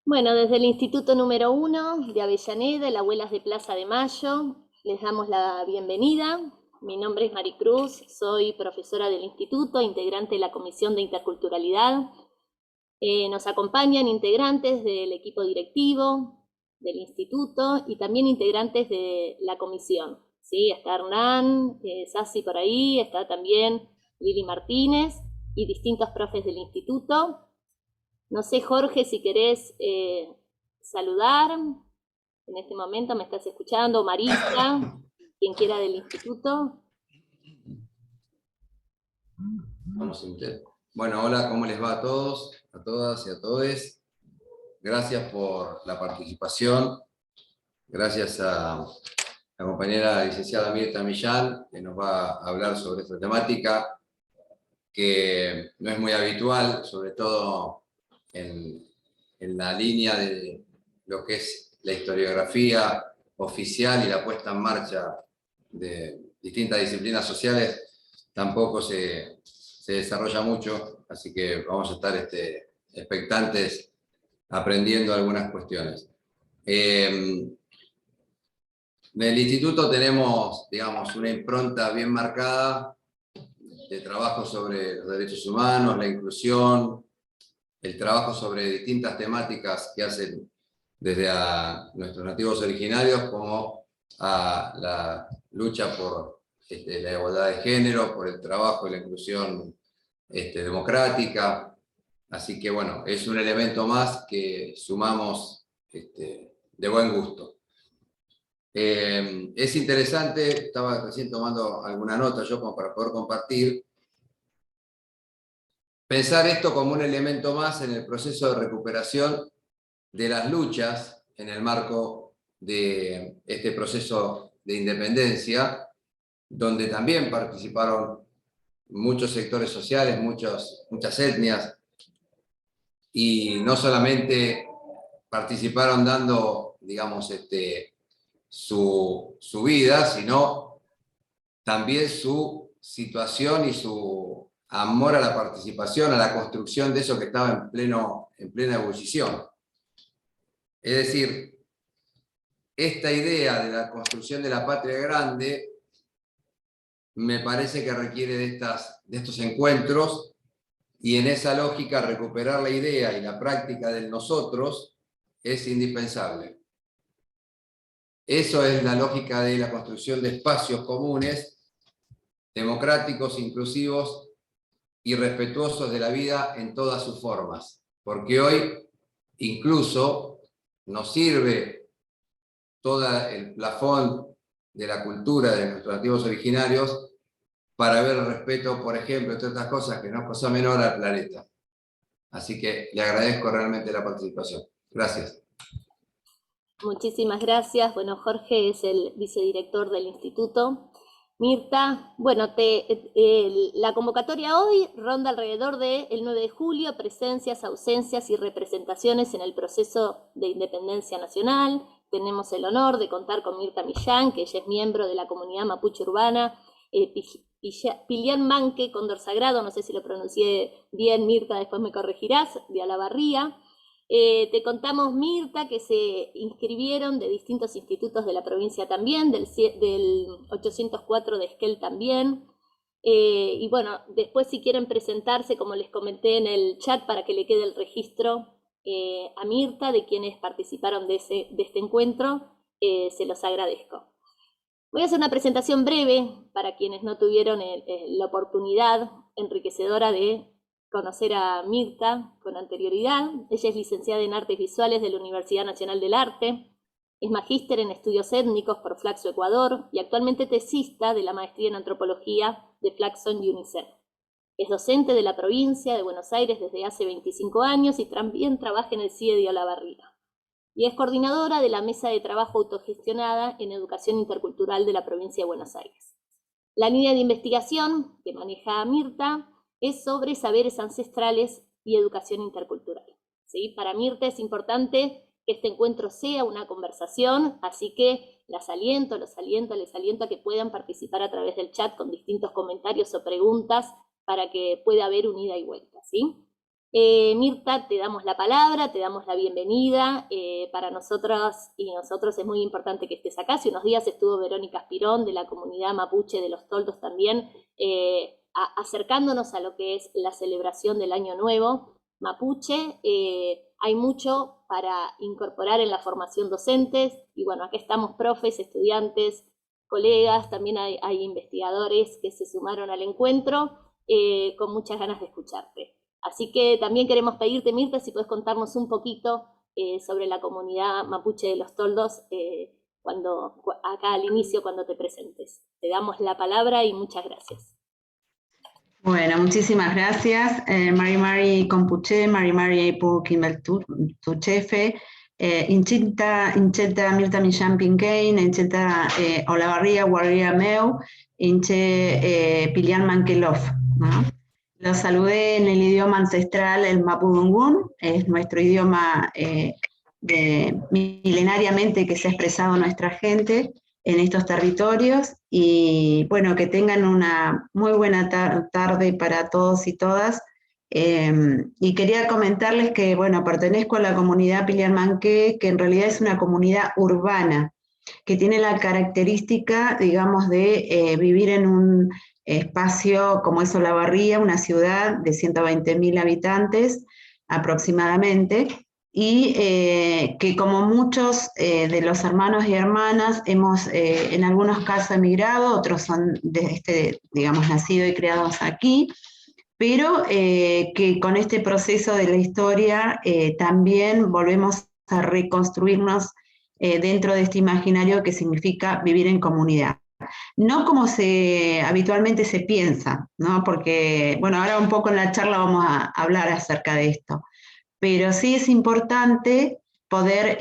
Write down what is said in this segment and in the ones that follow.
Bueno, desde el Instituto número 1 de Avellaneda, el Abuelas de Plaza de Mayo, les damos la bienvenida. Mi nombre es Maricruz, soy profesora del instituto, integrante de la Comisión de Interculturalidad. Nos acompañan integrantes del equipo directivo del instituto y también integrantes de la comisión. ¿Sí? Está Hernán, Sassi por ahí, está también Lili Martínez y distintos profes del instituto. No sé, Jorge, si querés saludar. En este momento me estás escuchando. Marisa, quien quiera del instituto. Vamos a intentar. Bueno, hola, ¿cómo les va a todos, a todas y a todos? Gracias por la participación. Gracias a la compañera licenciada Mirta Millán, que nos va a hablar sobre esta temática, que no es muy habitual, sobre todo en la línea de lo que es la historiografía oficial y la puesta en marcha de distintas disciplinas sociales, tampoco se desarrolla mucho, así que vamos a estar expectantes aprendiendo algunas cuestiones. En el instituto tenemos, digamos, una impronta bien marcada de trabajo sobre los derechos humanos, la inclusión, el trabajo sobre distintas temáticas que hacen desde a nuestros nativos originarios como a la lucha por la igualdad de género, por el trabajo y la inclusión democrática. Así que bueno, es un elemento más que sumamos de buen gusto. Es interesante, estaba recién tomando alguna nota yo como para poder compartir, pensar esto como un elemento más en el proceso de recuperación de las luchas en el marco de este proceso de independencia, donde también participaron muchos sectores sociales, muchas etnias, y no solamente participaron dando, digamos, su vida, sino también su situación y su amor a la participación, a la construcción de eso que estaba en plena ebullición. Es decir, esta idea de la construcción de la patria grande me parece que requiere de estos encuentros, y en esa lógica recuperar la idea y la práctica del nosotros es indispensable. Eso es la lógica de la construcción de espacios comunes, democráticos, inclusivos y respetuosos de la vida en todas sus formas. Porque hoy incluso nos sirve todo el plafón de la cultura de nuestros nativos originarios para ver el respeto, por ejemplo, entre otras cosas, que no es cosa menor, al planeta. Así que le agradezco realmente la participación. Gracias. Muchísimas gracias. Bueno, Jorge es el vicedirector del instituto. Mirta, bueno, la convocatoria hoy ronda alrededor del 9 de julio, presencias, ausencias y representaciones en el proceso de independencia nacional. Tenemos el honor de contar con Mirta Millán, que ella es miembro de la comunidad mapuche urbana, Pilián Manque, Cóndor Sagrado, no sé si lo pronuncié bien, Mirta, después me corregirás, de Alabarría. Te contamos, Mirta, que se inscribieron de distintos institutos de la provincia también, del 804 de Esquel también. Y bueno, después si quieren presentarse, como les comenté en el chat, para que le quede el registro a Mirta de quienes participaron de este encuentro, se los agradezco. Voy a hacer una presentación breve para quienes no tuvieron la oportunidad enriquecedora de conocer a Mirta con anterioridad. Ella es licenciada en Artes Visuales de la Universidad Nacional del Arte, es magíster en Estudios Étnicos por Flaxo Ecuador y actualmente tesista de la Maestría en Antropología de Flaxo UNICEF. Es docente de la provincia de Buenos Aires desde hace 25 años y también trabaja en el CIE de Olavarría. Y es coordinadora de la Mesa de Trabajo Autogestionada en Educación Intercultural de la provincia de Buenos Aires. La línea de investigación que maneja Mirta es sobre saberes ancestrales y educación intercultural. ¿Sí? Para Mirta es importante que este encuentro sea una conversación, así que les aliento a que puedan participar a través del chat con distintos comentarios o preguntas para que pueda haber un ida y vuelta. ¿Sí? Mirta, te damos la palabra, te damos la bienvenida. Para nosotras y nosotros es muy importante que estés acá. Hace unos días estuvo Verónica Espirón de la comunidad mapuche de los Toldos también, acercándonos a lo que es la celebración del Año Nuevo mapuche. Hay mucho para incorporar en la formación docentes y bueno, aquí estamos profes, estudiantes, colegas, también hay investigadores que se sumaron al encuentro con muchas ganas de escucharte. Así que también queremos pedirte, Mirta, si puedes contarnos un poquito sobre la comunidad mapuche de los Toldos acá al inicio cuando te presentes. Te damos la palabra y muchas gracias. Bueno, muchísimas gracias. Mari Compuche, Mari Ipu Kimbel Tuchefe, Inchita Mirta Millán Pinkein, Inchita Olavarría, Guarría Meu, Inche Pilian Mankelov, ¿no? Los saludé en el idioma ancestral, el mapudungún, es nuestro idioma milenariamente que se ha expresado nuestra gente en estos territorios, y bueno, que tengan una muy buena tarde para todos y todas. Y quería comentarles que, bueno, pertenezco a la comunidad Pilian Manqué, que en realidad es una comunidad urbana, que tiene la característica, digamos, de vivir en un espacio como es Olavarría, una ciudad de 120.000 habitantes aproximadamente, y que como muchos de los hermanos y hermanas hemos en algunos casos emigrado, otros son digamos, nacidos y criados aquí, pero que con este proceso de la historia también volvemos a reconstruirnos dentro de este imaginario que significa vivir en comunidad. No como habitualmente se piensa, ¿no? Porque, bueno, ahora un poco en la charla vamos a hablar acerca de esto, pero sí es importante poder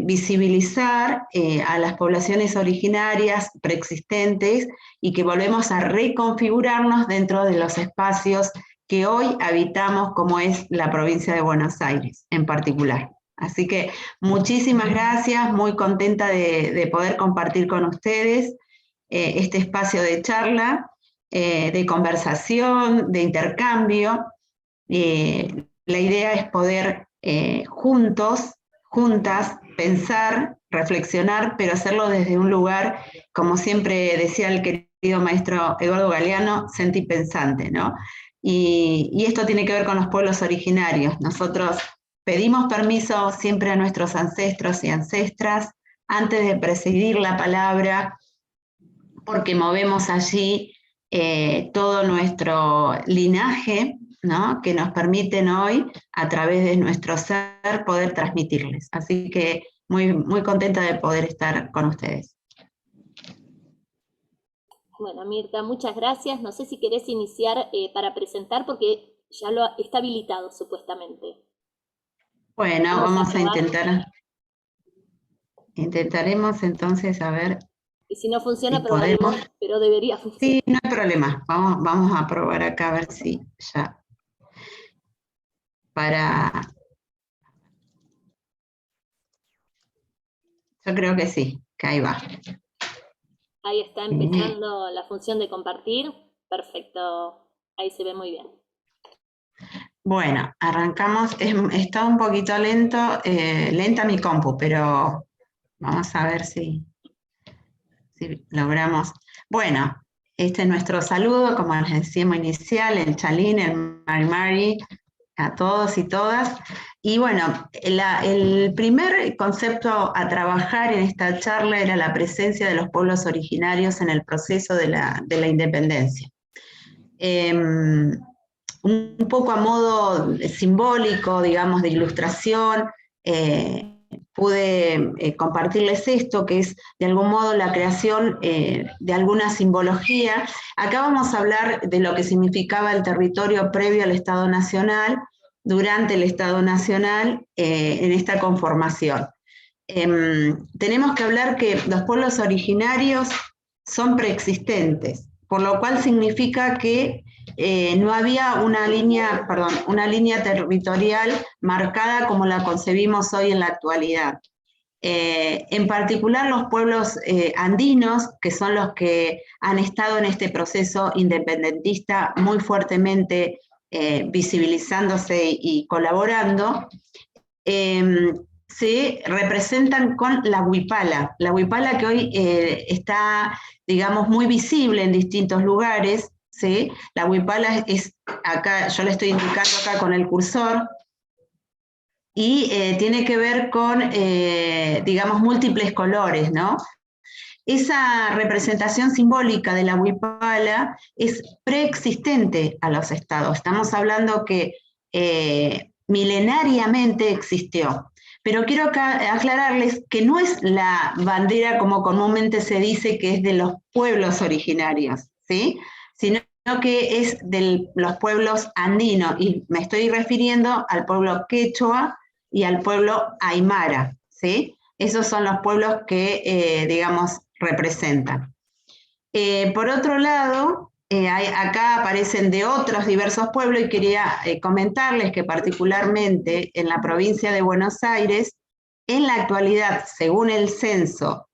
visibilizar a las poblaciones originarias preexistentes y que volvemos a reconfigurarnos dentro de los espacios que hoy habitamos, como es la provincia de Buenos Aires en particular. Así que muchísimas gracias, muy contenta de poder compartir con ustedes este espacio de charla, de conversación, de intercambio. La idea es poder juntos, juntas, pensar, reflexionar, pero hacerlo desde un lugar, como siempre decía el querido maestro Eduardo Galeano, sentipensante, ¿no? Y esto tiene que ver con los pueblos originarios. Nosotros pedimos permiso siempre a nuestros ancestros y ancestras antes de presidir la palabra, porque movemos allí todo nuestro linaje, ¿no? Que nos permiten hoy, a través de nuestro ser, poder transmitirles. Así que muy, muy contenta de poder estar con ustedes. Bueno, Mirta, muchas gracias. No sé si querés iniciar para presentar, porque ya está habilitado supuestamente. Bueno, vamos a intentar. Intentaremos entonces a ver. Y si no funciona, si podemos, pero debería funcionar. Sí, no hay problema. Vamos a probar acá a ver si ya. Yo creo que sí, que ahí va. Ahí está empezando la función de compartir. Perfecto, ahí se ve muy bien. Bueno, arrancamos. Está un poquito lenta mi compu, pero vamos a ver si logramos. Bueno, este es nuestro saludo, como les decíamos inicial, el Chalín, el Mari, a todos y todas. Y bueno, el primer concepto a trabajar en esta charla era la presencia de los pueblos originarios en el proceso de la independencia. Un poco a modo simbólico, digamos, de ilustración, pude compartirles esto, que es de algún modo la creación de alguna simbología. Acá vamos a hablar de lo que significaba el territorio previo al Estado Nacional, durante el Estado Nacional, en esta conformación. Tenemos que hablar que los pueblos originarios son preexistentes, por lo cual significa que no había una línea territorial marcada como la concebimos hoy en la actualidad. En particular los pueblos andinos, que son los que han estado en este proceso independentista muy fuertemente visibilizándose y colaborando, se representan con la huipala. La huipala que hoy está, digamos, muy visible en distintos lugares, ¿sí? La huipala es, acá, yo le estoy indicando acá con el cursor, y tiene que ver con, digamos, múltiples colores, ¿no? Esa representación simbólica de la huipala es preexistente a los estados. Estamos hablando que milenariamente existió. Pero quiero aclararles que no es la bandera como comúnmente se dice que es de los pueblos originarios, ¿sí? Sino que es de los pueblos andinos, y me estoy refiriendo al pueblo quechua y al pueblo aymara, ¿sí? Esos son los pueblos que, digamos, representan. Por otro lado, acá aparecen de otros diversos pueblos y quería comentarles que particularmente en la provincia de Buenos Aires, en la actualidad, según el censo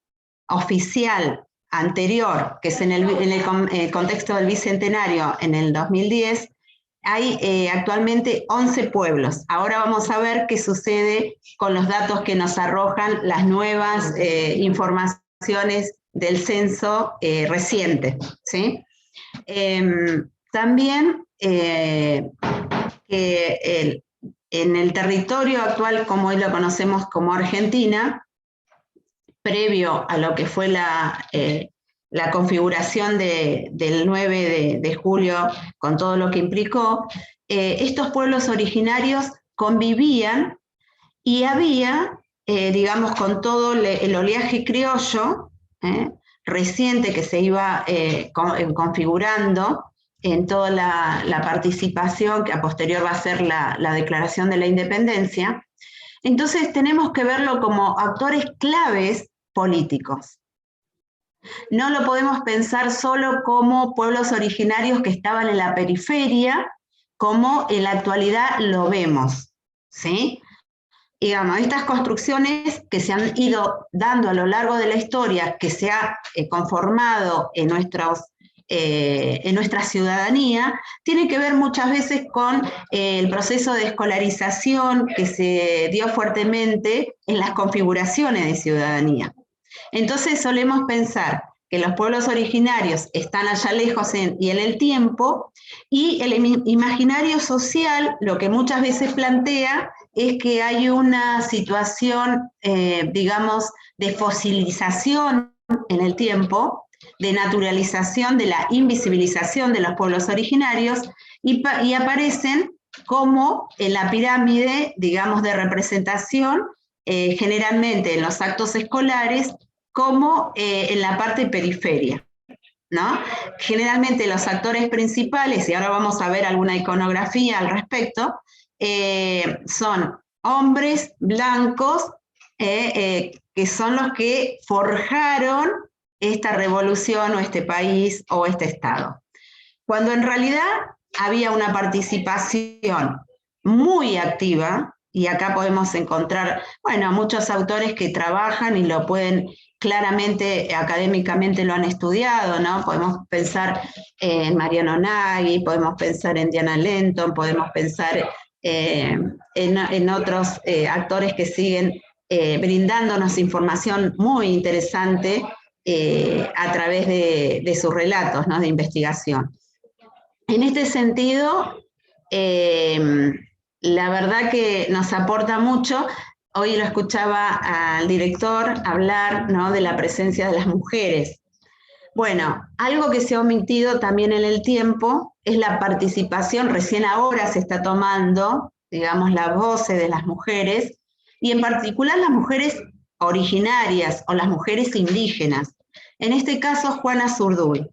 oficial anterior, que es en el contexto del Bicentenario en el 2010, hay actualmente 11 pueblos. Ahora vamos a ver qué sucede con los datos que nos arrojan las nuevas informaciones del censo reciente, ¿sí? También en el territorio actual, como hoy lo conocemos como Argentina, previo a lo que fue la configuración del 9 de julio, con todo lo que implicó, estos pueblos originarios convivían y había, digamos, con todo el oleaje criollo reciente que se iba configurando en toda la participación que a posterior va a ser la declaración de la independencia. Entonces tenemos que verlo como actores claves políticos. No lo podemos pensar solo como pueblos originarios que estaban en la periferia, como en la actualidad lo vemos, ¿sí? Digamos, estas construcciones que se han ido dando a lo largo de la historia, que se ha conformado en nuestra ciudadanía, tiene que ver muchas veces con el proceso de escolarización que se dio fuertemente en las configuraciones de ciudadanía. Entonces solemos pensar que los pueblos originarios están allá lejos y en el tiempo, y el imaginario social lo que muchas veces plantea es que hay una situación, digamos, de fosilización en el tiempo, de naturalización, de la invisibilización de los pueblos originarios, y aparecen como en la pirámide, digamos, de representación, generalmente en los actos escolares, como en la parte periferia, ¿no? Generalmente los actores principales, y ahora vamos a ver alguna iconografía al respecto, son hombres blancos que son los que forjaron esta revolución o este país o este estado. Cuando en realidad había una participación muy activa, y acá podemos encontrar, bueno, muchos autores que trabajan y lo pueden claramente, académicamente lo han estudiado, ¿no? Podemos pensar Mariano Nagui, podemos pensar en Diana Lenton, podemos pensar en otros actores que siguen brindándonos información muy interesante a través de sus relatos, ¿no? De investigación. En este sentido, la verdad que nos aporta mucho. Hoy lo escuchaba al director hablar, ¿no? De la presencia de las mujeres. Bueno, algo que se ha omitido también en el tiempo es la participación, recién ahora se está tomando, digamos, las voces de las mujeres, y en particular las mujeres originarias o las mujeres indígenas. En este caso, Juana Zurduy.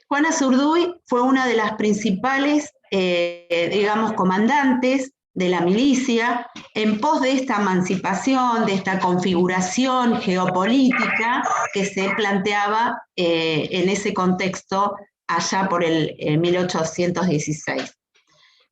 Juana Zurduy fue una de las principales, digamos, comandantes de la milicia en pos de esta emancipación, de esta configuración geopolítica que se planteaba en ese contexto allá por el 1816.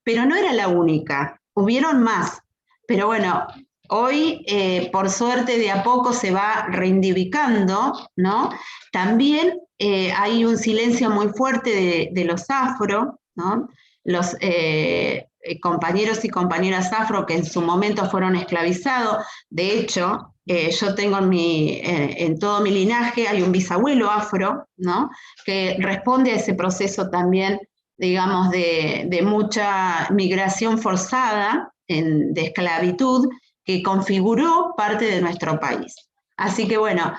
Pero no era la única, hubieron más. Pero bueno, hoy, por suerte, de a poco se va reivindicando, ¿no? También hay un silencio muy fuerte de los afro, ¿no? los compañeros y compañeras afro que en su momento fueron esclavizados. De hecho, yo tengo en todo mi linaje, hay un bisabuelo afro, ¿no?, que responde a ese proceso también, digamos, de mucha migración forzada, de esclavitud, que configuró parte de nuestro país. Así que bueno,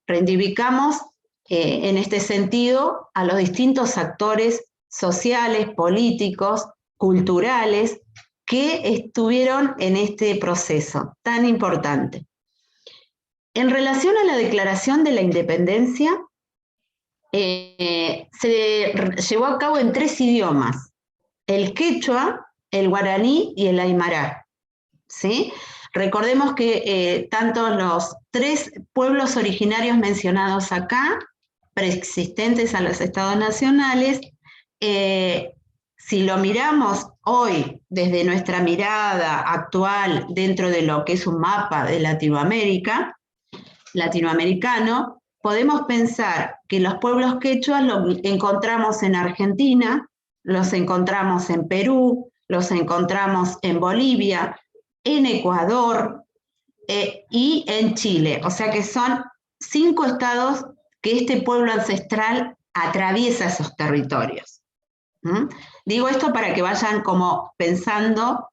reivindicamos en este sentido a los distintos actores sociales, políticos, culturales, que estuvieron en este proceso tan importante. En relación a la Declaración de la Independencia, se llevó a cabo en 3 idiomas: el quechua, el guaraní y el aymara, ¿sí? Recordemos que tanto los 3 pueblos originarios mencionados acá, preexistentes a los estados nacionales, si lo miramos hoy desde nuestra mirada actual dentro de lo que es un mapa de latinoamericano, podemos pensar que los pueblos quechuas los encontramos en Argentina, los encontramos en Perú, los encontramos en Bolivia, en Ecuador y en Chile. O sea que son 5 estados que este pueblo ancestral atraviesa esos territorios. Digo esto para que vayan como pensando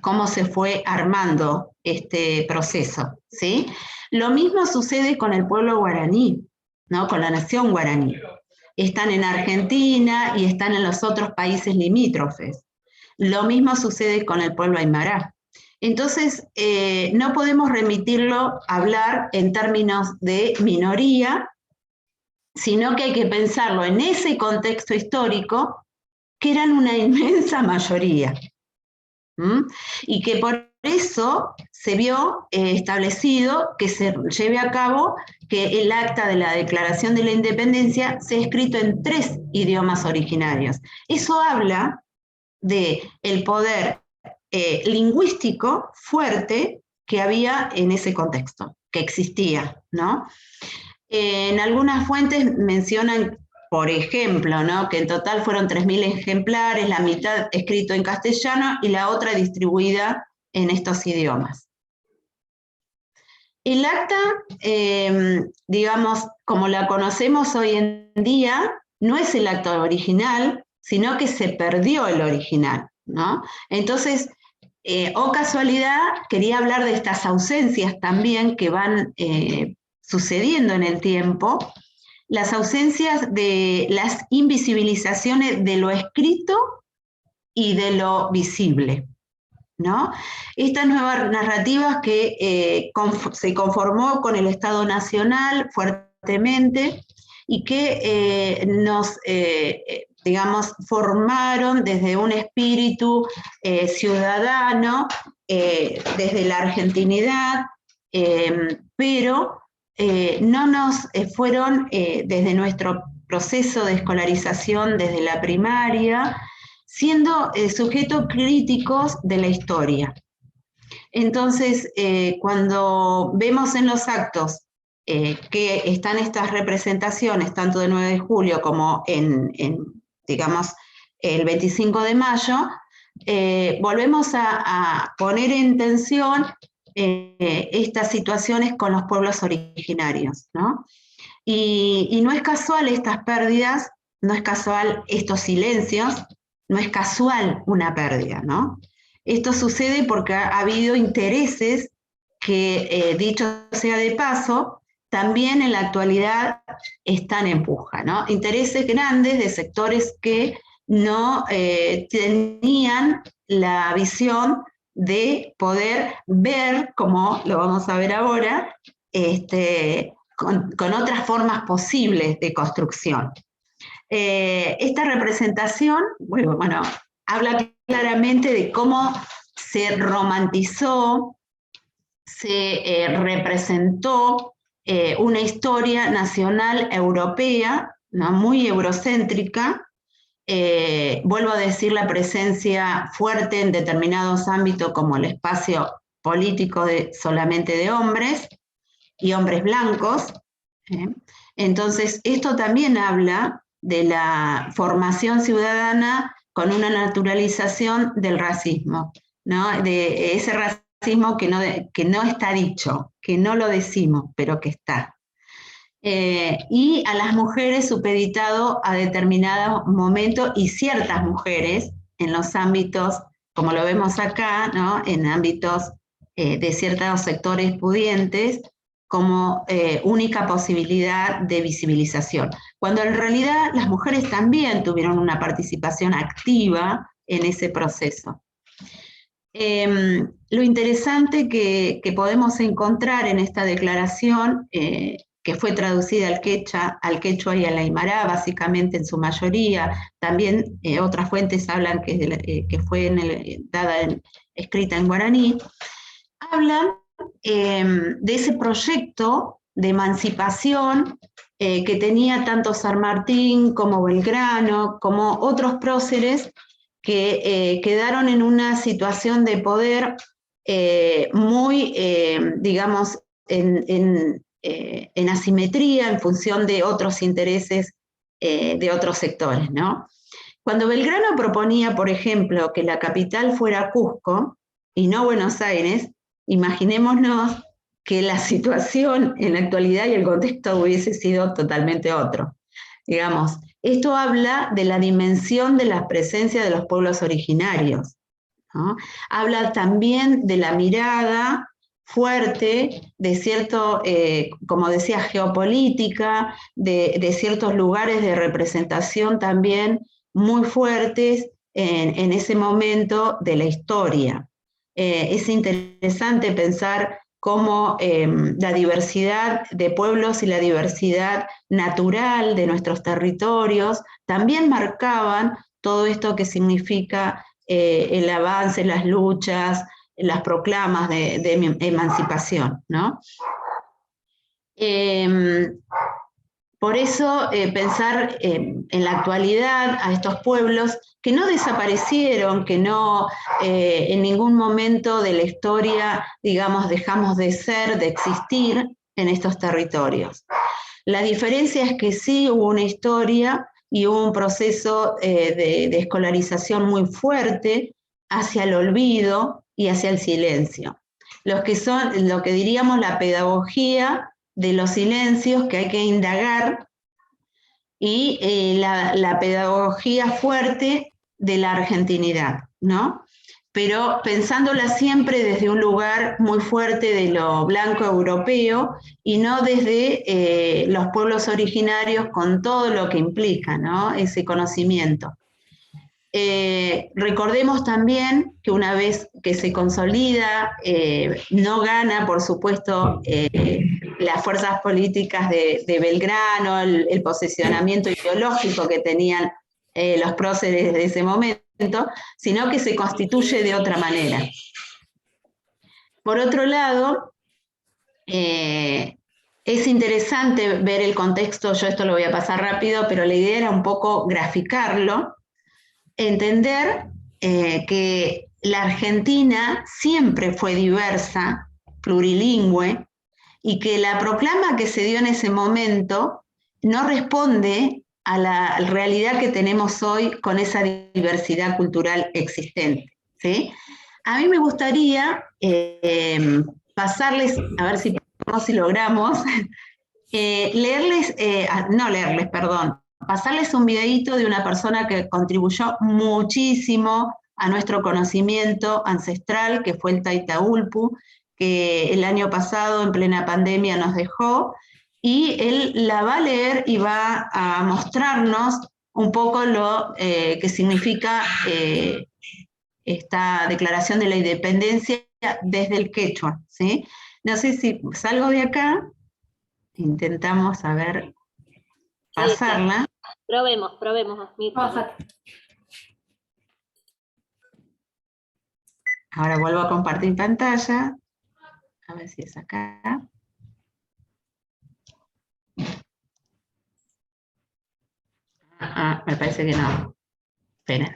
cómo se fue armando este proceso, ¿sí? Lo mismo sucede con el pueblo guaraní, ¿no?, con la nación guaraní. Están en Argentina y están en los otros países limítrofes. Lo mismo sucede con el pueblo aymara. Entonces, no podemos remitirlo a hablar en términos de minoría, sino que hay que pensarlo en ese contexto histórico, que eran una inmensa mayoría. Y que por eso se vio establecido que se lleve a cabo que el acta de la Declaración de la Independencia sea escrito en 3 idiomas originarios. Eso habla del poder lingüístico fuerte que había en ese contexto, que existía, ¿no? En algunas fuentes mencionan, por ejemplo, ¿no?, que en total fueron 3.000 ejemplares, la mitad escrito en castellano y la otra distribuida en estos idiomas. El acta, digamos, como la conocemos hoy en día, no es el acta original, sino que se perdió el original, ¿no? Entonces, casualidad, quería hablar de estas ausencias también que van sucediendo en el tiempo, las ausencias de las invisibilizaciones de lo escrito y de lo visible, ¿no? Estas nuevas narrativas que se conformó con el Estado Nacional fuertemente y que nos, digamos, formaron desde un espíritu ciudadano, desde la argentinidad, pero no nos fueron, desde nuestro proceso de escolarización desde la primaria, siendo sujetos críticos de la historia. Entonces, cuando vemos en los actos que están estas representaciones, tanto de 9 de julio como digamos, el 25 de mayo, volvemos a poner en tensión estas situaciones con los pueblos originarios, ¿no? Y no es casual estas pérdidas, no es casual estos silencios, no es casual una pérdida, ¿no? Esto sucede porque ha habido intereses que, dicho sea de paso, también en la actualidad están en puja, ¿no? Intereses grandes de sectores que no tenían la visión de poder ver, como lo vamos a ver ahora, con otras formas posibles de construcción. Esta representación, bueno, habla claramente de cómo se romantizó, se representó una historia nacional europea, ¿no?, muy eurocéntrica. Vuelvo a decir, la presencia fuerte en determinados ámbitos como el espacio político solamente de hombres y hombres blancos. Entonces, esto también habla de la formación ciudadana con una naturalización del racismo, ¿no? De ese racismo que no está dicho, que no lo decimos, pero que está. Y a las mujeres supeditado a determinados momentos y ciertas mujeres en los ámbitos, como lo vemos acá, ¿no? En ámbitos de ciertos sectores pudientes, como única posibilidad de visibilización, cuando en realidad las mujeres también tuvieron una participación activa en ese proceso. Lo interesante que podemos encontrar en esta declaración, que fue traducida al quechua y al aymara, básicamente en su mayoría, también otras fuentes hablan que fue escrita en guaraní, hablan de ese proyecto de emancipación que tenía tanto San Martín como Belgrano, como otros próceres que quedaron en una situación de poder muy, digamos, en asimetría en función de otros intereses de otros sectores, ¿no? Cuando Belgrano proponía, por ejemplo, que la capital fuera Cusco y no Buenos Aires, imaginémonos que la situación en la actualidad y el contexto hubiese sido totalmente otro. Digamos, esto habla de la dimensión de la presencia de los pueblos originarios, ¿no? Habla también de la mirada fuerte de cierto, como decía, geopolítica, de ciertos lugares de representación también muy fuertes en ese momento de la historia. Es interesante pensar cómo la diversidad de pueblos y la diversidad natural de nuestros territorios también marcaban todo esto que significa el avance, las luchas, las proclamas de emancipación, ¿no? Por eso pensar en la actualidad a estos pueblos que no desaparecieron, que no en ningún momento de la historia, digamos, dejamos de ser, de existir en estos territorios. La diferencia es que sí hubo una historia y hubo un proceso de escolarización muy fuerte hacia el olvido y hacia el silencio. Lo que diríamos la pedagogía de los silencios que hay que indagar y la pedagogía fuerte de la argentinidad, ¿no? Pero pensándola siempre desde un lugar muy fuerte de lo blanco europeo y no desde los pueblos originarios con todo lo que implica, ¿no? Ese conocimiento. Recordemos también que una vez que se consolida, no gana, por supuesto, las fuerzas políticas de Belgrano, el posicionamiento ideológico que tenían los próceres de ese momento, sino que se constituye de otra manera. Por otro lado, es interesante ver el contexto, yo esto lo voy a pasar rápido, pero la idea era un poco graficarlo, entender que la Argentina siempre fue diversa, plurilingüe, y que la proclama que se dio en ese momento no responde a la realidad que tenemos hoy con esa diversidad cultural existente, ¿sí? A mí me gustaría pasarles, a ver si logramos, pasarles un videíto de una persona que contribuyó muchísimo a nuestro conocimiento ancestral, que fue el Taitaúlpu, que el año pasado, en plena pandemia, nos dejó, y él la va a leer y va a mostrarnos un poco lo que significa esta declaración de la independencia desde el quechua, ¿sí? No sé si salgo de acá, intentamos, a ver, pasarla. Probemos, Mirta. Ahora vuelvo a compartir pantalla. A ver si es acá. Me parece que no. Espera.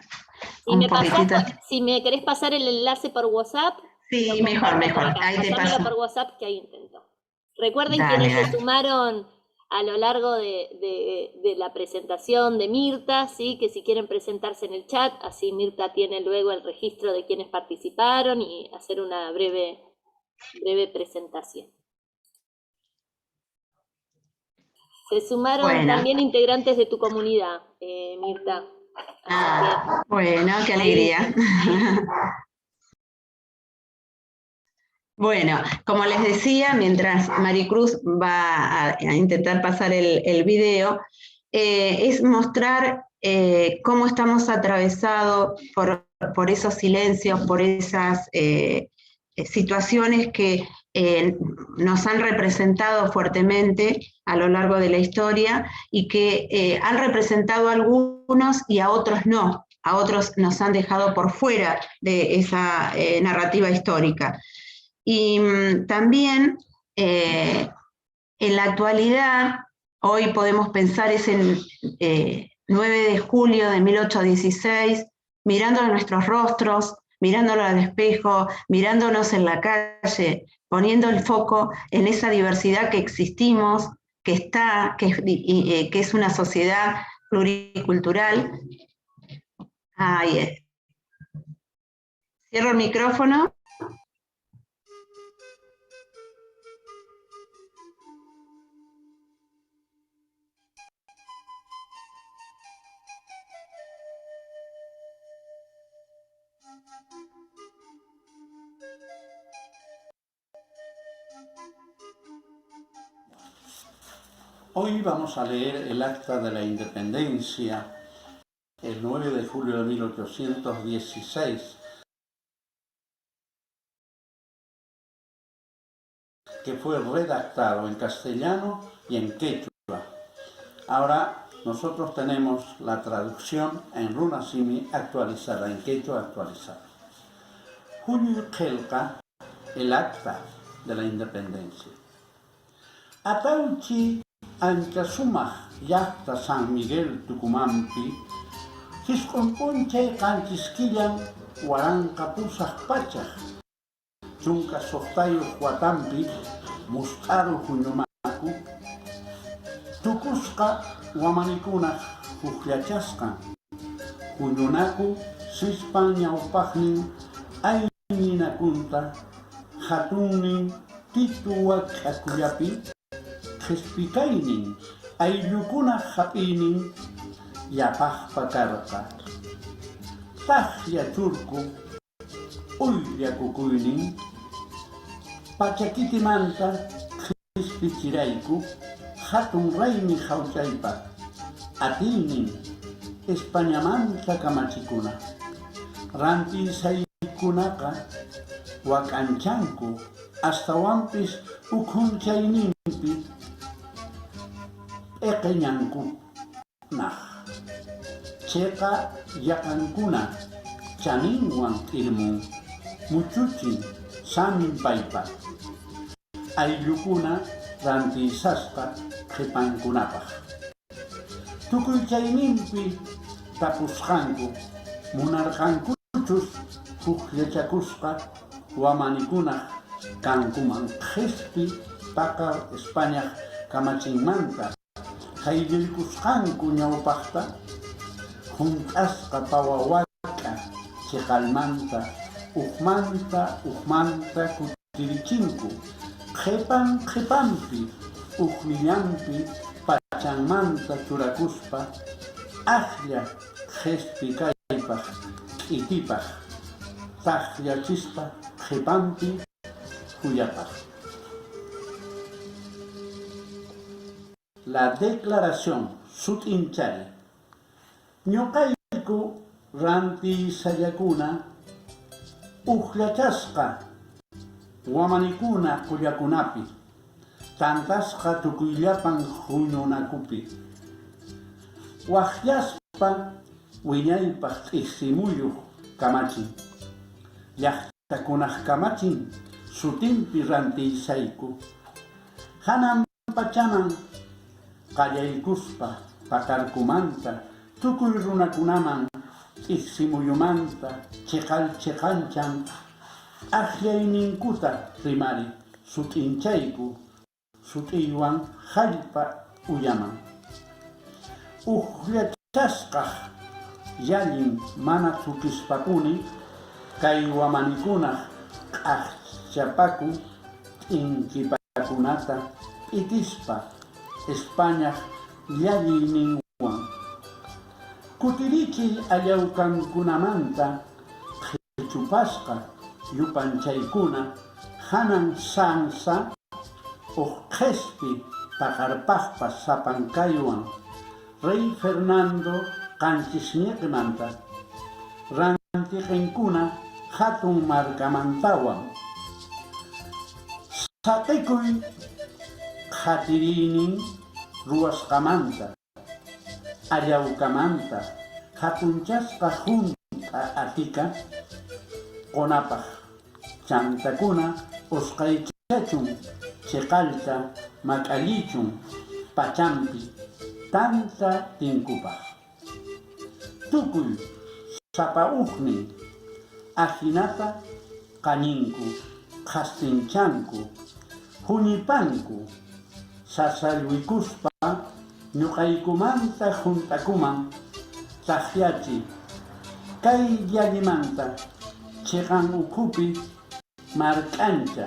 Si me querés pasar el enlace por WhatsApp. Sí, mejor. Ahí te paso. Por WhatsApp que ahí intento. Recuerden Dale, quienes se sumaron a lo largo de la presentación de Mirta, ¿sí? Que si quieren presentarse en el chat, así Mirta tiene luego el registro de quienes participaron y hacer una breve presentación. Se sumaron también integrantes de tu comunidad, Mirta. Bueno, qué alegría. Bueno, como les decía, mientras Maricruz va a intentar pasar el video, es mostrar cómo estamos atravesados por esos silencios, por esas situaciones que nos han representado fuertemente a lo largo de la historia y que han representado a algunos y a otros no. A otros nos han dejado por fuera de esa narrativa histórica. Y también en la actualidad, hoy podemos pensar es en 9 de julio de 1816, mirando nuestros rostros, mirándolo al espejo, mirándonos en la calle, poniendo el foco en esa diversidad que existimos, que está, que es una sociedad pluricultural. Ahí es. Cierro el micrófono. Hoy vamos a leer el Acta de la Independencia, el 9 de julio de 1816, que fue redactado en castellano y en quechua. Ahora nosotros tenemos la traducción en runasimi actualizada, en quechua actualizada. Julio Kelka, el Acta de la Independencia. Atauchi Anchasumaj Yacta San Miguel Tucumampi, Chisconponche Canchisquillan Huaranca Pusaj Pachaj, Chunca Sostayo Huatampi, Muscaro Juñomacu, Tucusca Huamanicuna Jujliachasca, Juñonacu, Sispan Ñaupajnin, Ayninakunta, Jatunin, Tituac Acuyapi, Jespikainin, Ayllukuna Japinin, Yapajpa Carpa, Tajya Churku, Uyya Cucuynin, Pachaquitimanta, Jespichiraiku, Hatun Raimi Jauchaipa, Atinin, Españamanta Camachicuna, Ranti Saikunaka, Huacanchanku, hasta Wampis Ukunchainimpi, Ekeñanku, Nah, Checa Yakankuna, Chaninwan Irmun, Muchuchin, Samin Paipa, Ayllukuna, Ranti Saspa, Jepankunapa. Tukuychainimpi, Tapusjanku, Munarjankuchus, Jujlechakuspa, Huamanicuna, Cancuman, Jespi, Pacar, España, Camachinmanta, Jaililcusjanku, Ñaupachta, Juntasca, Pahuahuaca, Checalmanta, Ujmanta, Cutirichincu, Jepampi, Ujmillampi, Pachanmanta, Churacuspa, Ajlia, Jespi, Caipaj, Itipaj, Tajlia Chispa, Jepampi, Juyapaj. La declaración Sutinchari. Ñoqayku Ranti Sayakuna, Ujllachasqa, Huamanicuna Kuyakunapi, Tantasqa Tukuyllapan Juñunakupi, Wajllaspa Wiñaypaq T'isimuyuq Kamachin, Llaqtakunaq Kamachin Sutinpi Rantisayku, Hanan Pachaman Qallaykuspa Pakarkumanta, Tukuy runakunaman T'isimuyumanta, Cheqanchan, Ajllayninkuta rimari, Sutinchayku, Sutiywan Hallpa uyaman. Uqllachasqa yallin mana tukispakuni kay wamanikunaq q'aqchapaku t'inkipakunata p'itispa España yallininwan. Kutirichiy allawkankunamanta qhichupasqa yupanchaykuna hanan sansa uqqespi paqarpaqpa sapankaywan Rey Fernando qanchisniqmanta rantiqinkuna hatun markamantawan saqikuy qatirinin ruwasqamanta allawkamanta hatunchasqa junta atika qonapaq chantakuna usqaychachun chiqalta mak'allichun pachampi tanta tinkupaq tukuy sapauqnin ajinata qañinku qhastinchanku huñipanku sasallwikuspa ñuqaykumanta juntakuman taqyachi kay llallimanta chiqan ukhupi mark'ancha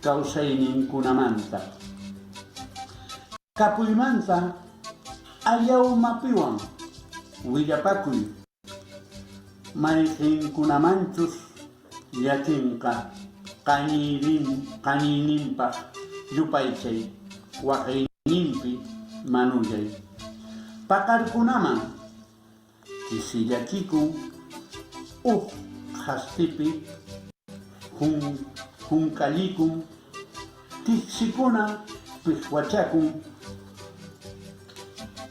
kawsayninkunamanta kapuymanta allawmapiwan willapakuy mayqinkunamanchus llakinqa qañiyninpaq yupaychay waqayninpi manuyay paqarkunaman kisillachikun hastipi hunk'allikun tiqsikuna pihwachakun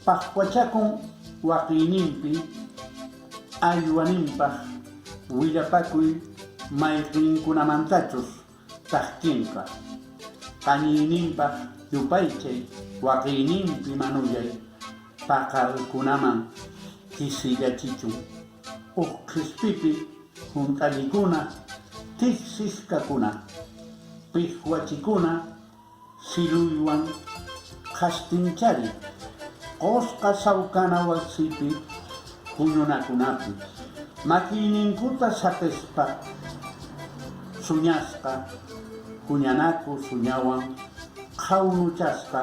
paqwachakun waqiyninpi aywaninpaq willapakuy mayqinkunamantachus taqkinqa qañiyninpaq yupaychay waqiyninpi manuyay paqarkunaman kisillachichun qispipi hunk'allikuna tiqsisqakuna pihwachikuna siluywan qhastinchari qosqa sawkana wasipi puñunakunapi makiyninkuta saqispa suñasqa puñanaku suñawan qhawnuchasqa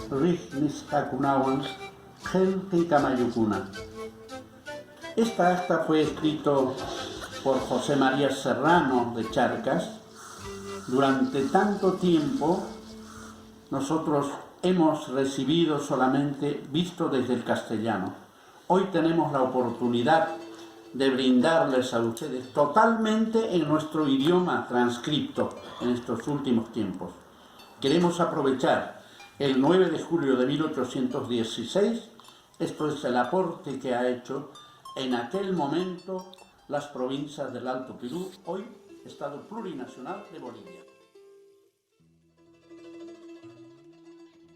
riqnisqakunawan qillqi kamayukuna. Esta acta fue escrito por José María Serrano de Charcas. Durante tanto tiempo nosotros hemos recibido solamente visto desde el castellano. Hoy tenemos la oportunidad de brindarles a ustedes totalmente en nuestro idioma transcripto en estos últimos tiempos. Queremos aprovechar el 9 de julio de 1816, esto es el aporte que ha hecho en aquel momento las provincias del Alto Perú, hoy Estado Plurinacional de Bolivia.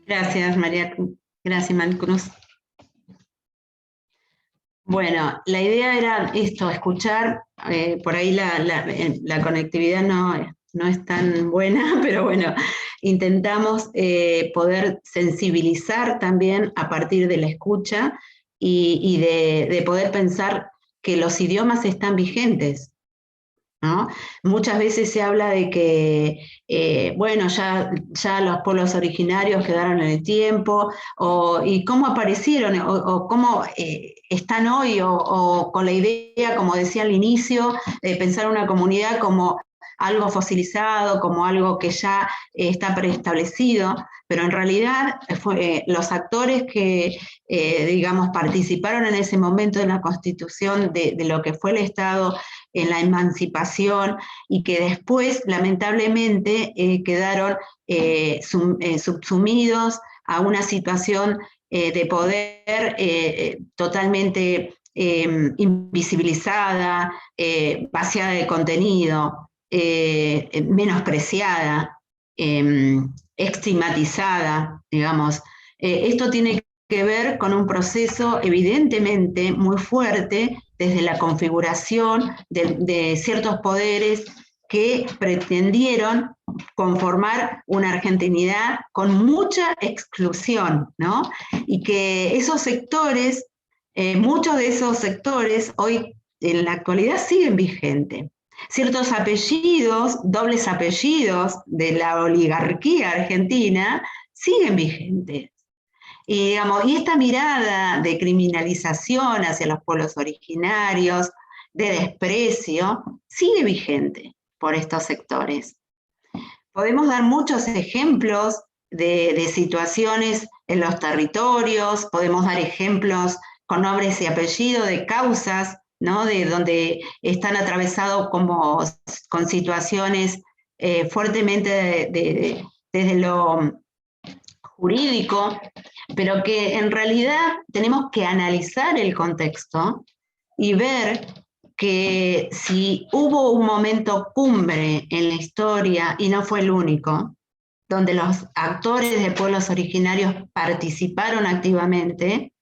Gracias, María. Gracias, Maricruz. Bueno, la idea era esto, escuchar, por ahí la conectividad no es tan buena, pero bueno, intentamos poder sensibilizar también a partir de la escucha y de poder pensar que los idiomas están vigentes, ¿no? Muchas veces se habla de que, bueno, ya los pueblos originarios quedaron en el tiempo, y cómo aparecieron, o cómo están hoy, o con la idea, como decía al inicio, de pensar una comunidad como algo fosilizado, como algo que ya está preestablecido, pero en realidad los actores que, digamos, participaron en ese momento en la constitución de lo que fue el Estado, en la emancipación, y que después, lamentablemente, quedaron subsumidos a una situación de poder totalmente invisibilizada, vaciada de contenido, menospreciada, estigmatizada, digamos. Esto tiene que ver con un proceso evidentemente muy fuerte desde la configuración de ciertos poderes que pretendieron conformar una argentinidad con mucha exclusión, ¿no? Y que esos sectores, muchos de esos sectores hoy en la actualidad siguen vigentes. Ciertos apellidos, dobles apellidos de la oligarquía argentina siguen vigentes. Y, digamos, y esta mirada de criminalización hacia los pueblos originarios, de desprecio, sigue vigente por estos sectores. Podemos dar muchos ejemplos de situaciones en los territorios, podemos dar ejemplos con nombres y apellidos de causas, ¿no? De donde están atravesados con situaciones fuertemente desde lo jurídico, pero que en realidad tenemos que analizar el contexto y ver que si hubo un momento cumbre en la historia, y no fue el único, donde los actores de pueblos originarios participaron activamente,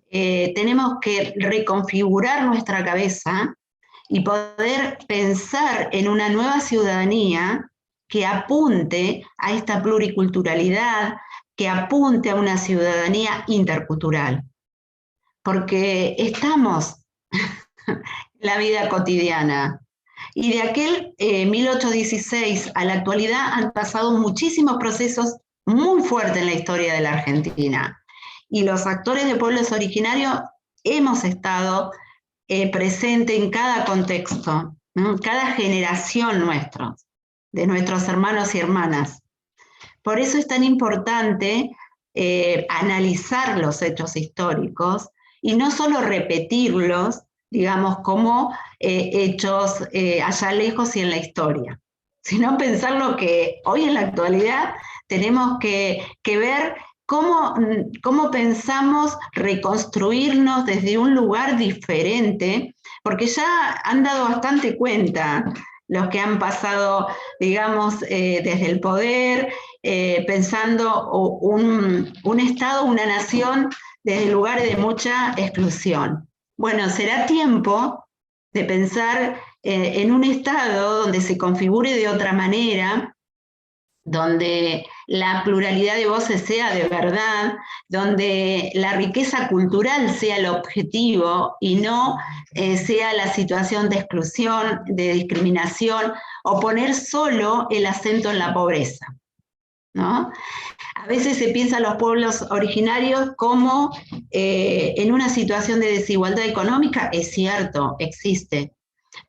tenemos que reconfigurar nuestra cabeza y poder pensar en una nueva ciudadanía que apunte a esta pluriculturalidad, que apunte a una ciudadanía intercultural. Porque estamos en la vida cotidiana. Y de aquel 1816 a la actualidad han pasado muchísimos procesos muy fuertes en la historia de la Argentina. Y los actores de pueblos originarios hemos estado presentes en cada contexto, ¿no? Cada generación de nuestros hermanos y hermanas. Por eso es tan importante analizar los hechos históricos y no solo repetirlos, digamos, como hechos allá lejos y en la historia, sino pensar lo que hoy en la actualidad tenemos que ver cómo pensamos reconstruirnos desde un lugar diferente, porque ya han dado bastante cuenta los que han pasado, digamos, desde el poder, pensando un Estado, una nación, desde lugares de mucha exclusión. Bueno, será tiempo de pensar en un Estado donde se configure de otra manera, donde la pluralidad de voces sea de verdad, donde la riqueza cultural sea el objetivo y no sea la situación de exclusión, de discriminación, o poner solo el acento en la pobreza, ¿no? A veces se piensa a los pueblos originarios como en una situación de desigualdad económica, es cierto, existe,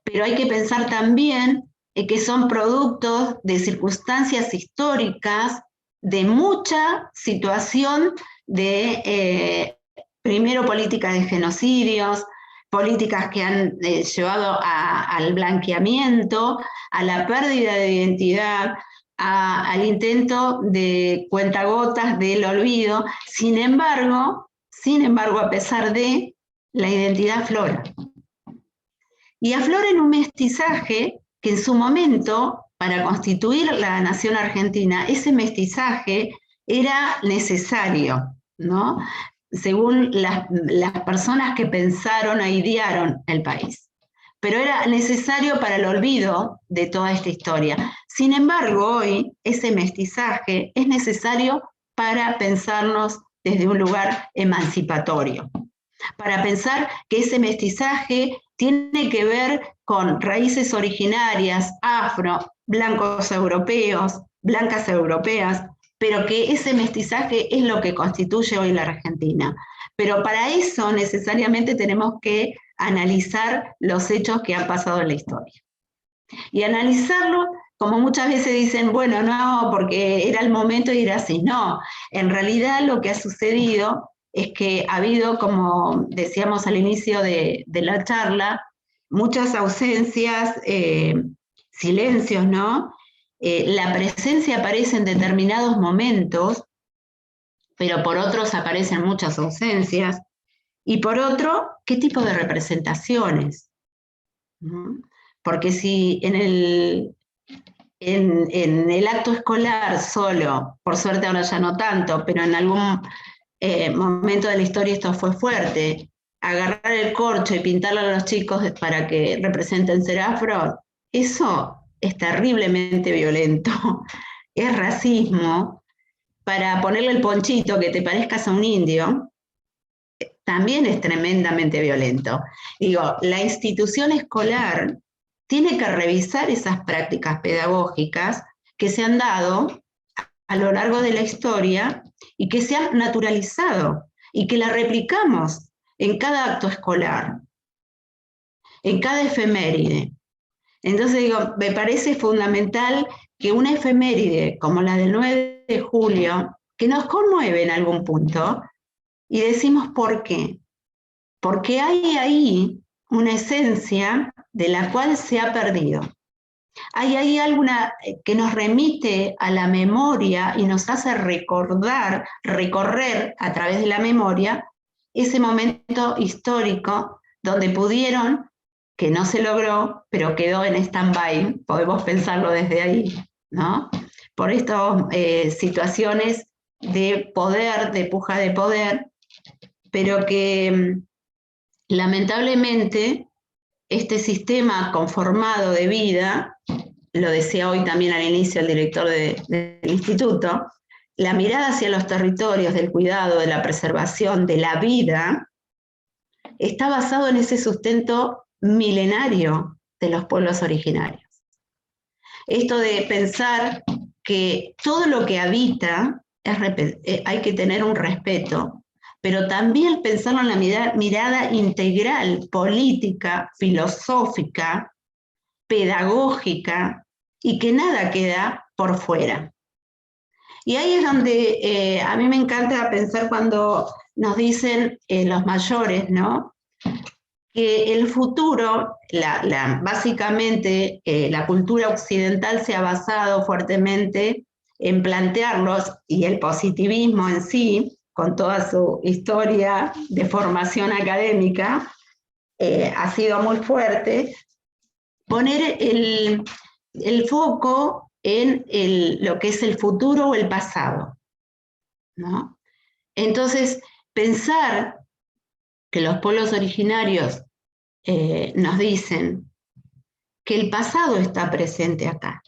pero hay que pensar también que son productos de circunstancias históricas, de mucha situación de, primero, políticas de genocidios, políticas que han llevado al blanqueamiento, a la pérdida de identidad, al intento de cuentagotas del olvido. Sin embargo, a pesar de, la identidad aflora. Y aflora en un mestizaje que en su momento, para constituir la nación argentina, ese mestizaje era necesario, ¿no? Según las personas que pensaron e idearon el país. Pero era necesario para el olvido de toda esta historia. Sin embargo, hoy ese mestizaje es necesario para pensarnos desde un lugar emancipatorio, para pensar que ese mestizaje tiene que ver con raíces originarias, afro, blancos europeos, blancas europeas, pero que ese mestizaje es lo que constituye hoy la Argentina. Pero para eso necesariamente tenemos que analizar los hechos que han pasado en la historia. Y analizarlo, como muchas veces dicen, bueno, no, porque era el momento y era así. No, en realidad lo que ha sucedido es que ha habido, como decíamos al inicio de la charla, muchas ausencias, silencios, ¿no? La presencia aparece en determinados momentos, pero por otros aparecen muchas ausencias. Y por otro, ¿qué tipo de representaciones? ¿No? Porque si en el acto escolar solo, por suerte ahora ya no tanto, pero en algún momento de la historia esto fue fuerte, agarrar el corcho y pintarlo a los chicos para que representen ser afro, eso es terriblemente violento, es racismo, para ponerle el ponchito que te parezcas a un indio, también es tremendamente violento. Digo, la institución escolar tiene que revisar esas prácticas pedagógicas que se han dado a lo largo de la historia y que se han naturalizado y que la replicamos en cada acto escolar, en cada efeméride. Entonces digo, me parece fundamental que una efeméride como la del 9 de julio, que nos conmueve en algún punto, y decimos ¿por qué? Porque hay ahí una esencia de la cual se ha perdido. Hay ahí alguna que nos remite a la memoria y nos hace recordar, recorrer a través de la memoria ese momento histórico donde pudieron, que no se logró, pero quedó en stand-by, podemos pensarlo desde ahí, ¿no? Por estas situaciones de poder, de puja de poder, pero que lamentablemente este sistema conformado de vida, lo decía hoy también al inicio el director del instituto, la mirada hacia los territorios del cuidado, de la preservación, de la vida, está basado en ese sustento milenario de los pueblos originarios. Esto de pensar que todo lo que habita hay que tener un respeto, pero también pensarlo en la mirada integral, política, filosófica, pedagógica, y que nada queda por fuera. Y ahí es donde a mí me encanta pensar cuando nos dicen los mayores, ¿no? Que el futuro, básicamente la cultura occidental se ha basado fuertemente en plantearlos, y el positivismo en sí, con toda su historia de formación académica, ha sido muy fuerte, poner el foco en lo que es el futuro o el pasado, ¿no? Entonces, pensar que los pueblos originarios nos dicen que el pasado está presente acá,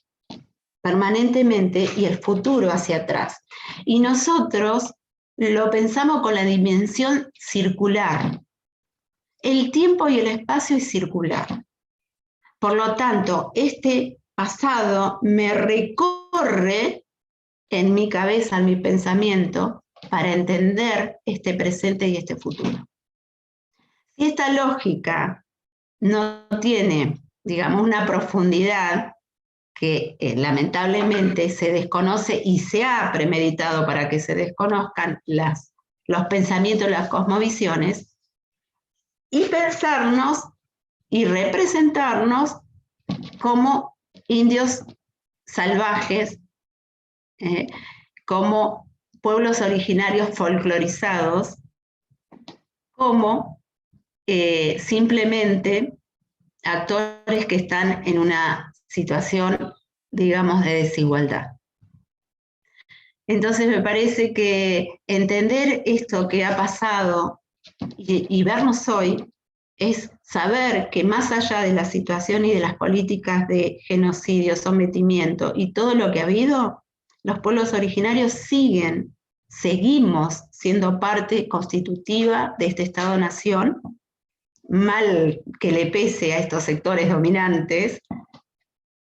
permanentemente, y el futuro hacia atrás. Y nosotros lo pensamos con la dimensión circular. El tiempo y el espacio es circular. Por lo tanto, este pasado me recorre en mi cabeza, en mi pensamiento, para entender este presente y este futuro. Si esta lógica no tiene, digamos, una profundidad que lamentablemente se desconoce y se ha premeditado para que se desconozcan los pensamientos, las cosmovisiones, y pensarnos y representarnos como indios salvajes, como pueblos originarios folclorizados, como simplemente actores que están en una situación, digamos, de desigualdad. Entonces me parece que entender esto que ha pasado y vernos hoy es saber que más allá de la situación y de las políticas de genocidio, sometimiento y todo lo que ha habido, los pueblos originarios seguimos siendo parte constitutiva de este Estado-Nación, mal que le pese a estos sectores dominantes,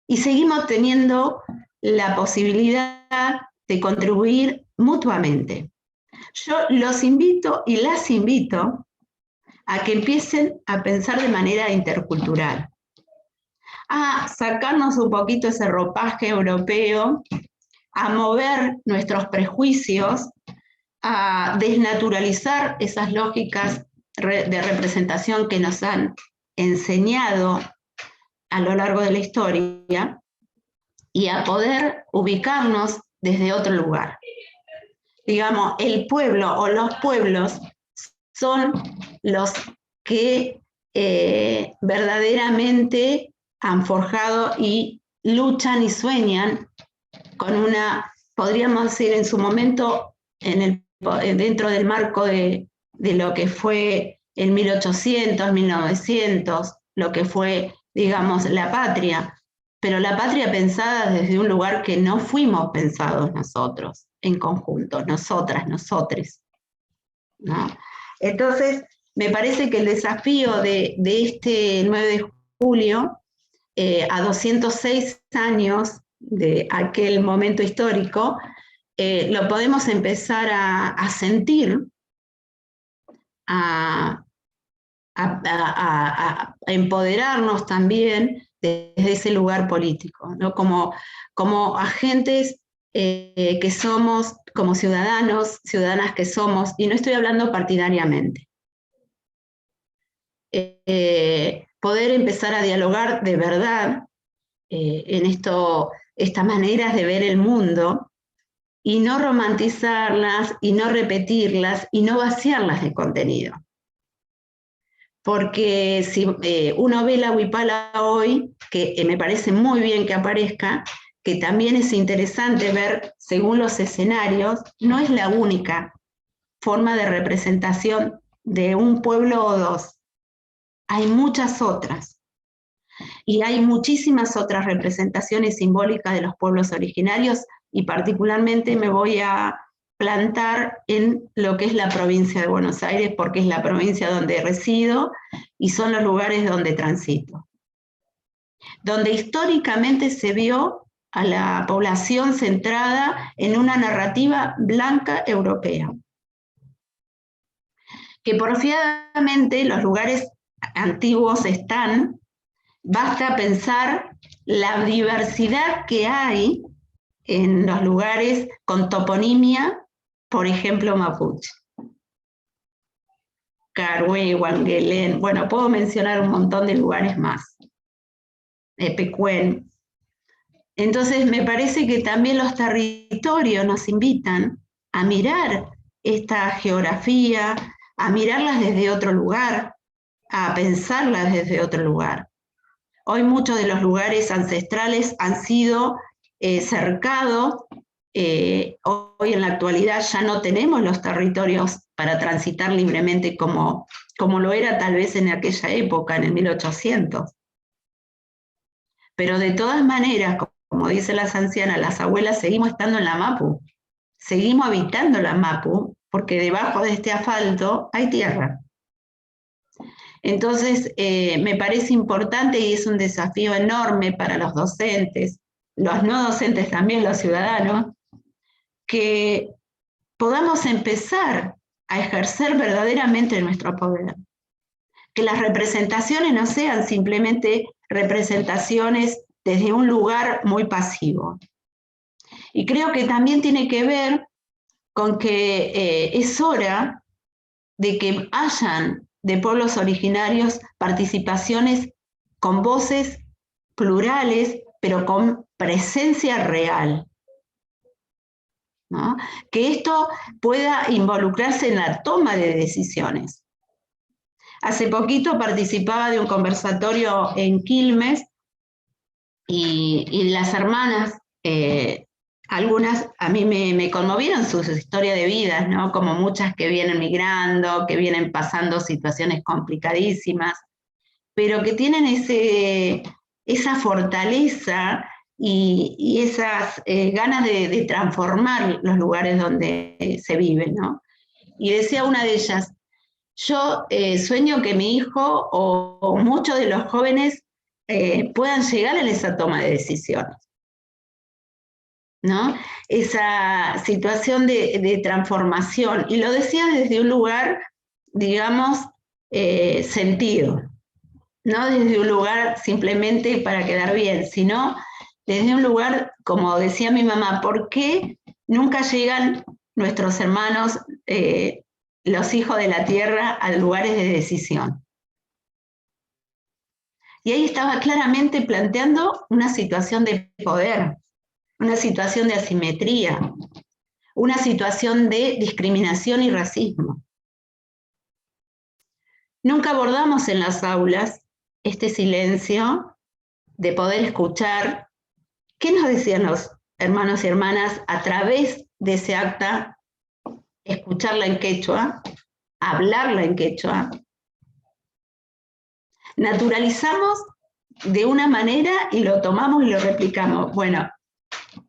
y seguimos teniendo la posibilidad de contribuir mutuamente. Yo los invito y las invito a que empiecen a pensar de manera intercultural, a sacarnos un poquito ese ropaje europeo, a mover nuestros prejuicios, a desnaturalizar esas lógicas de representación que nos han enseñado a lo largo de la historia, y a poder ubicarnos desde otro lugar. Digamos, el pueblo o los pueblos son los que verdaderamente han forjado y luchan y sueñan con una, podríamos decir en su momento, dentro del marco de lo que fue en 1800, 1900, lo que fue, digamos, la patria, pero la patria pensada desde un lugar que no fuimos pensados nosotros, en conjunto, nosotras, nosotres, ¿no? Entonces, me parece que el desafío de este 9 de julio, a 206 años de aquel momento histórico, lo podemos empezar a sentir, a empoderarnos también desde ese lugar político, ¿no? Como agentes que somos, como ciudadanos, ciudadanas que somos, y no estoy hablando partidariamente. Poder empezar a dialogar de verdad en estas maneras de ver el mundo, y no romantizarlas, y no repetirlas, y no vaciarlas de contenido. Porque si uno ve la Huipala hoy, que me parece muy bien que aparezca, que también es interesante ver según los escenarios, no es la única forma de representación de un pueblo o dos. Hay muchas otras. Y hay muchísimas otras representaciones simbólicas de los pueblos originarios, y particularmente me voy a plantar en lo que es la provincia de Buenos Aires, porque es la provincia donde resido y son los lugares donde transito. Donde históricamente se vio a la población centrada en una narrativa blanca europea. Que porfiadamente los lugares antiguos están, basta pensar la diversidad que hay en los lugares con toponimia, por ejemplo, mapuche. Carué, Huanguelén, bueno, puedo mencionar un montón de lugares más. Pecuén. Entonces, me parece que también los territorios nos invitan a mirar esta geografía, a mirarlas desde otro lugar, a pensarlas desde otro lugar. Hoy muchos de los lugares ancestrales han sido cercados. Hoy en la actualidad ya no tenemos los territorios para transitar libremente como lo era tal vez en aquella época, en el 1800. Pero de todas maneras, como dicen las ancianas, las abuelas, seguimos estando en la Mapu, seguimos habitando la Mapu, porque debajo de este asfalto hay tierra. Entonces, me parece importante y es un desafío enorme para los docentes, los no docentes también, los ciudadanos, que podamos empezar a ejercer verdaderamente nuestro poder. Que las representaciones no sean simplemente representaciones desde un lugar muy pasivo. Y creo que también tiene que ver con que es hora de que hayan de pueblos originarios participaciones con voces plurales, pero con presencia real, ¿no? Que esto pueda involucrarse en la toma de decisiones. Hace poquito participaba de un conversatorio en Quilmes y las hermanas, algunas a mí me conmovieron sus historias de vida, ¿no? Como muchas que vienen migrando, que vienen pasando situaciones complicadísimas, pero que tienen esa fortaleza y esas ganas de transformar los lugares donde se viven, ¿no? Y decía una de ellas, yo sueño que mi hijo o muchos de los jóvenes puedan llegar en esa toma de decisiones, ¿no? Esa situación de transformación. Y lo decía desde un lugar, digamos, sentido. No desde un lugar simplemente para quedar bien, sino desde un lugar, como decía mi mamá, ¿por qué nunca llegan nuestros hermanos, los hijos de la tierra, a lugares de decisión? Y ahí estaba claramente planteando una situación de poder, una situación de asimetría, una situación de discriminación y racismo. Nunca abordamos en las aulas este silencio de poder escuchar qué nos decían los hermanos y hermanas a través de ese acta, escucharla en quechua, hablarla en quechua. Naturalizamos de una manera y lo tomamos y lo replicamos. Bueno,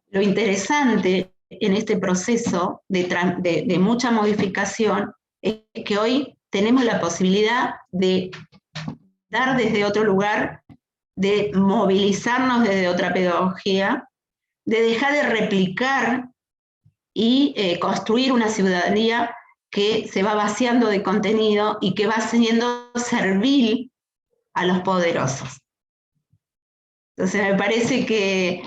lo interesante en este proceso de mucha modificación es que hoy tenemos la posibilidad de dar desde otro lugar, de movilizarnos desde otra pedagogía, de dejar de replicar y construir una ciudadanía que se va vaciando de contenido y que va siendo servil a los poderosos. Entonces me parece que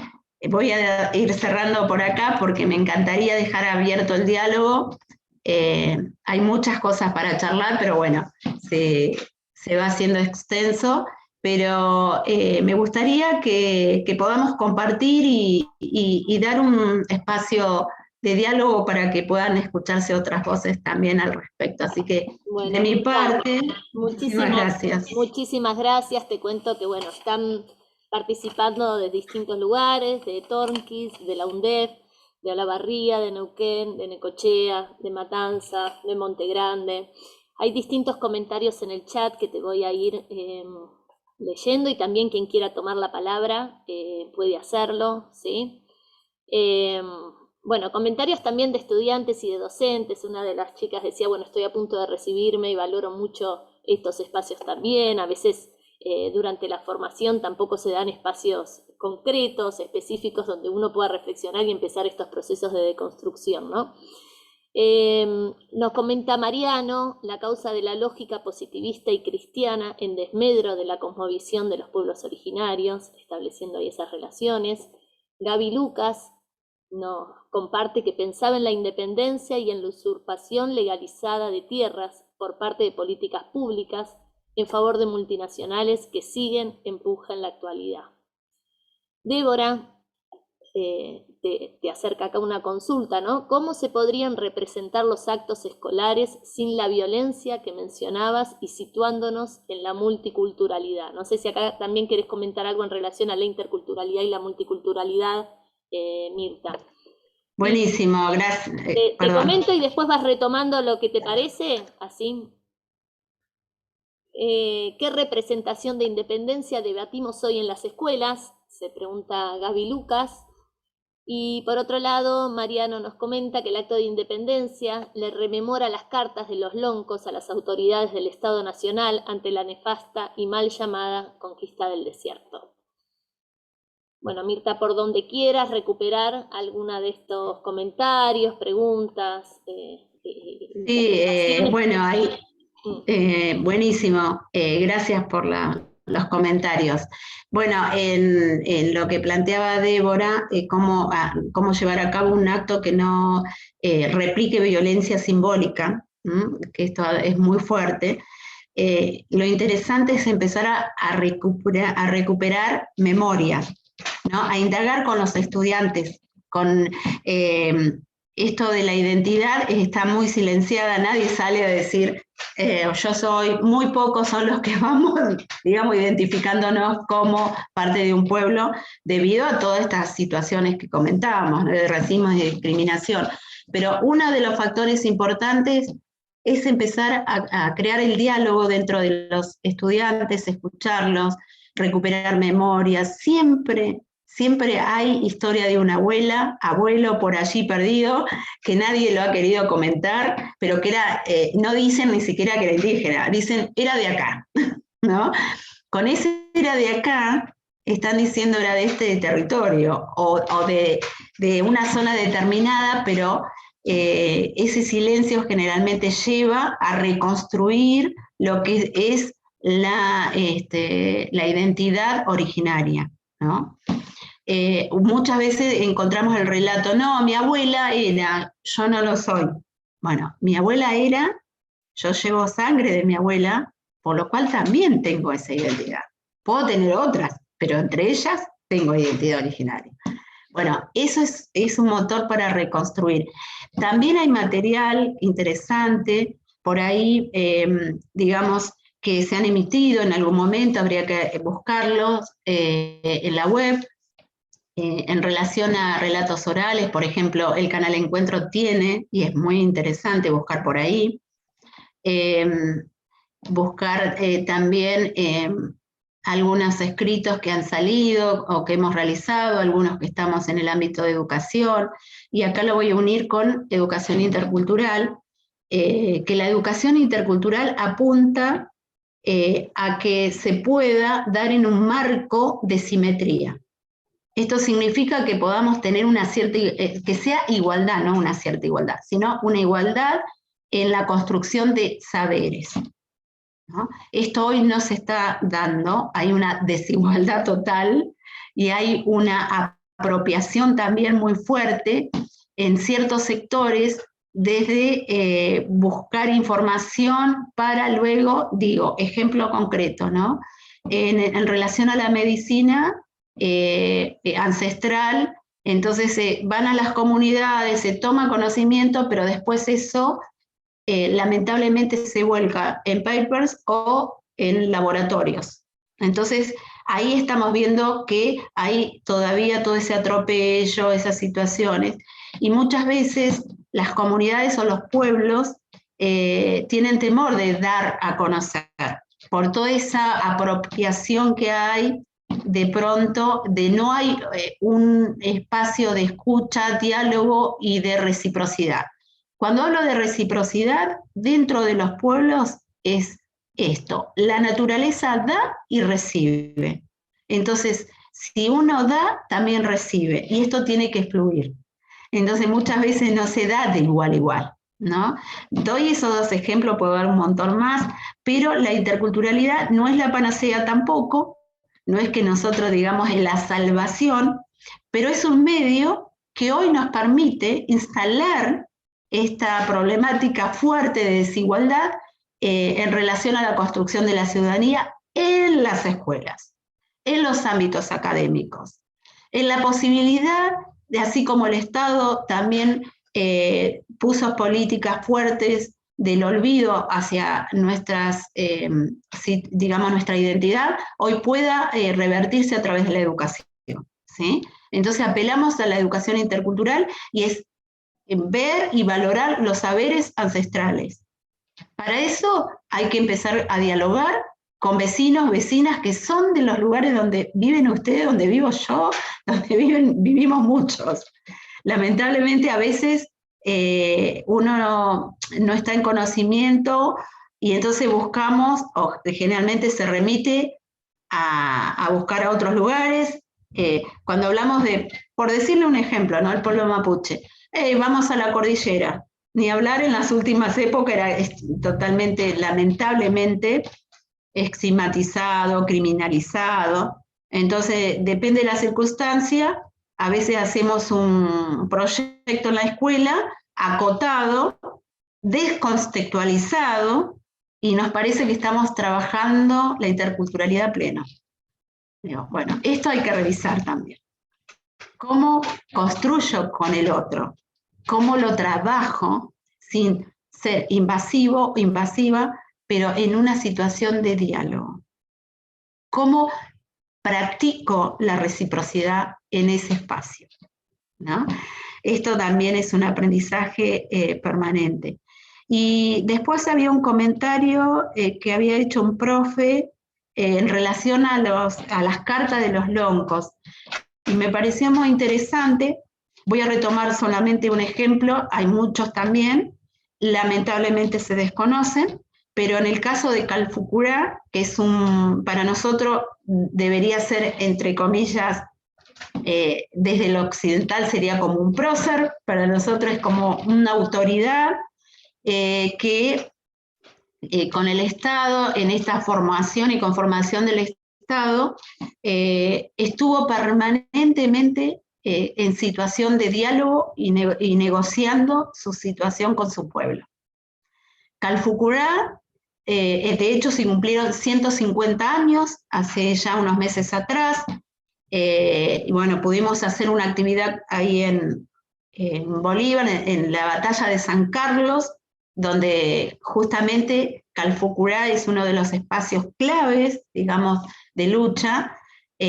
voy a ir cerrando por acá porque me encantaría dejar abierto el diálogo. Hay muchas cosas para charlar, pero bueno, se va haciendo extenso, pero me gustaría que podamos compartir y dar un espacio de diálogo para que puedan escucharse otras voces también al respecto. Así que, Bueno, de mi parte, muchísimas gracias. Muchísimas gracias. Te cuento que, bueno, están participando de distintos lugares, de Tornquis, de la UNDEF, de Olavarría, de Neuquén, de Necochea, de Matanzas, de Monte Grande. Hay distintos comentarios en el chat que te voy a ir leyendo, y también quien quiera tomar la palabra puede hacerlo, ¿sí? Bueno, comentarios también de estudiantes y de docentes. Una de las chicas decía, bueno, estoy a punto de recibirme y valoro mucho estos espacios también. A veces durante la formación tampoco se dan espacios concretos, específicos, donde uno pueda reflexionar y empezar estos procesos de deconstrucción, ¿no? Nos comenta Mariano, la causa de la lógica positivista y cristiana en desmedro de la cosmovisión de los pueblos originarios, estableciendo ahí esas relaciones. Gaby Lucas nos comparte que pensaba en la independencia y en la usurpación legalizada de tierras por parte de políticas públicas en favor de multinacionales que siguen empuja en la actualidad. Débora te acerca acá una consulta, ¿no? ¿Cómo se podrían representar los actos escolares sin la violencia que mencionabas y situándonos en la multiculturalidad? No sé si acá también querés comentar algo en relación a la interculturalidad y la multiculturalidad, Mirta. Buenísimo, gracias. Te comento y después vas retomando lo que te parece, así. ¿Qué representación de independencia debatimos hoy en las escuelas? Se pregunta Gaby Lucas. Y por otro lado, Mariano nos comenta que el acto de independencia le rememora las cartas de los loncos a las autoridades del Estado Nacional ante la nefasta y mal llamada conquista del desierto. Bueno, Mirta, por donde quieras recuperar alguna de estos comentarios, preguntas. Sí, bueno, ahí, buenísimo. Gracias por los comentarios. Bueno, en lo que planteaba Débora, cómo llevar a cabo un acto que no replique violencia simbólica, que esto es muy fuerte. Lo interesante es empezar a recuperar memorias, ¿no? A indagar con los estudiantes, con esto de la identidad está muy silenciada, nadie sale a decir yo soy, muy pocos son los que vamos, digamos, identificándonos como parte de un pueblo debido a todas estas situaciones que comentábamos, ¿no? De racismo y de discriminación. Pero uno de los factores importantes es empezar a crear el diálogo dentro de los estudiantes, escucharlos, recuperar memorias. Siempre hay historia de una abuela, abuelo por allí perdido, que nadie lo ha querido comentar, pero que era, no dicen ni siquiera que era indígena, dicen era de acá, ¿no? Con ese era de acá, están diciendo era de este territorio, o de una zona determinada, pero ese silencio generalmente lleva a reconstruir lo que es la identidad originaria, ¿no? Muchas veces encontramos el relato, no, mi abuela era, yo no lo soy. Bueno, mi abuela era, yo llevo sangre de mi abuela, por lo cual también tengo esa identidad. Puedo tener otras, pero entre ellas tengo identidad originaria. Bueno, eso es un motor para reconstruir. También hay material interesante, por ahí, digamos, que se han emitido en algún momento, habría que buscarlos en la web, en relación a relatos orales, por ejemplo, el canal Encuentro tiene, y es muy interesante buscar por ahí, buscar también algunos escritos que han salido o que hemos realizado, algunos que estamos en el ámbito de educación, y acá lo voy a unir con educación intercultural, que la educación intercultural apunta a que se pueda dar en un marco de simetría. Esto significa que podamos tener una cierta, que sea igualdad, no una cierta igualdad, sino una igualdad en la construcción de saberes, ¿no? Esto hoy no se está dando, hay una desigualdad total y hay una apropiación también muy fuerte en ciertos sectores desde buscar información para luego, digo, ejemplo concreto, ¿no? En relación a la medicina ancestral, entonces van a las comunidades, se toma conocimiento, pero después eso lamentablemente se vuelca en papers o en laboratorios. Entonces, ahí estamos viendo que hay todavía todo ese atropello, esas situaciones, y muchas veces las comunidades o los pueblos tienen temor de dar a conocer, por toda esa apropiación que hay, de pronto, de no hay un espacio de escucha, diálogo y de reciprocidad. Cuando hablo de reciprocidad, dentro de los pueblos es esto, la naturaleza da y recibe. Entonces, si uno da, también recibe, y esto tiene que fluir. Entonces, muchas veces no se da de igual a igual, ¿no? Doy esos dos ejemplos, puedo dar un montón más, pero la interculturalidad no es la panacea tampoco, no es que nosotros digamos es la salvación, pero es un medio que hoy nos permite instalar esta problemática fuerte de desigualdad en relación a la construcción de la ciudadanía en las escuelas, en los ámbitos académicos, en la posibilidad de, así como el Estado también puso políticas fuertes del olvido hacia nuestras, digamos, nuestra identidad, hoy pueda revertirse a través de la educación, ¿sí? Entonces apelamos a la educación intercultural y es ver y valorar los saberes ancestrales. Para eso hay que empezar a dialogar con vecinos, vecinas que son de los lugares donde viven ustedes, donde vivo yo, donde vivimos muchos. Lamentablemente a veces uno no está en conocimiento y entonces buscamos, o generalmente se remite a buscar a otros lugares. Cuando hablamos de, por decirle un ejemplo, ¿no? El pueblo mapuche, vamos a la cordillera. Ni hablar, en las últimas épocas era totalmente, lamentablemente, estigmatizado, criminalizado. Entonces, depende de la circunstancia, a veces hacemos un proyecto en la escuela acotado, descontextualizado, y nos parece que estamos trabajando la interculturalidad plena. Bueno, esto hay que revisar también. ¿Cómo construyo con el otro? ¿Cómo lo trabajo sin ser invasivo o invasiva, pero en una situación de diálogo? ¿Cómo practico la reciprocidad en ese espacio? ¿No? Esto también es un aprendizaje permanente. Y después había un comentario que había hecho un profe en relación a las cartas de los loncos. Y me pareció muy interesante. Voy a retomar solamente un ejemplo, hay muchos también, lamentablemente se desconocen, pero en el caso de Calfucurá, que es para nosotros debería ser, entre comillas, desde lo occidental sería como un prócer, para nosotros es como una autoridad que con el Estado, en esta formación y conformación del Estado, estuvo permanentemente en situación de diálogo y negociando su situación con su pueblo. Calfucurá, de hecho, se cumplieron 150 años, hace ya unos meses atrás, y bueno, pudimos hacer una actividad ahí en Bolívar, en la batalla de San Carlos, donde justamente Calfucurá es uno de los espacios claves, digamos, de lucha.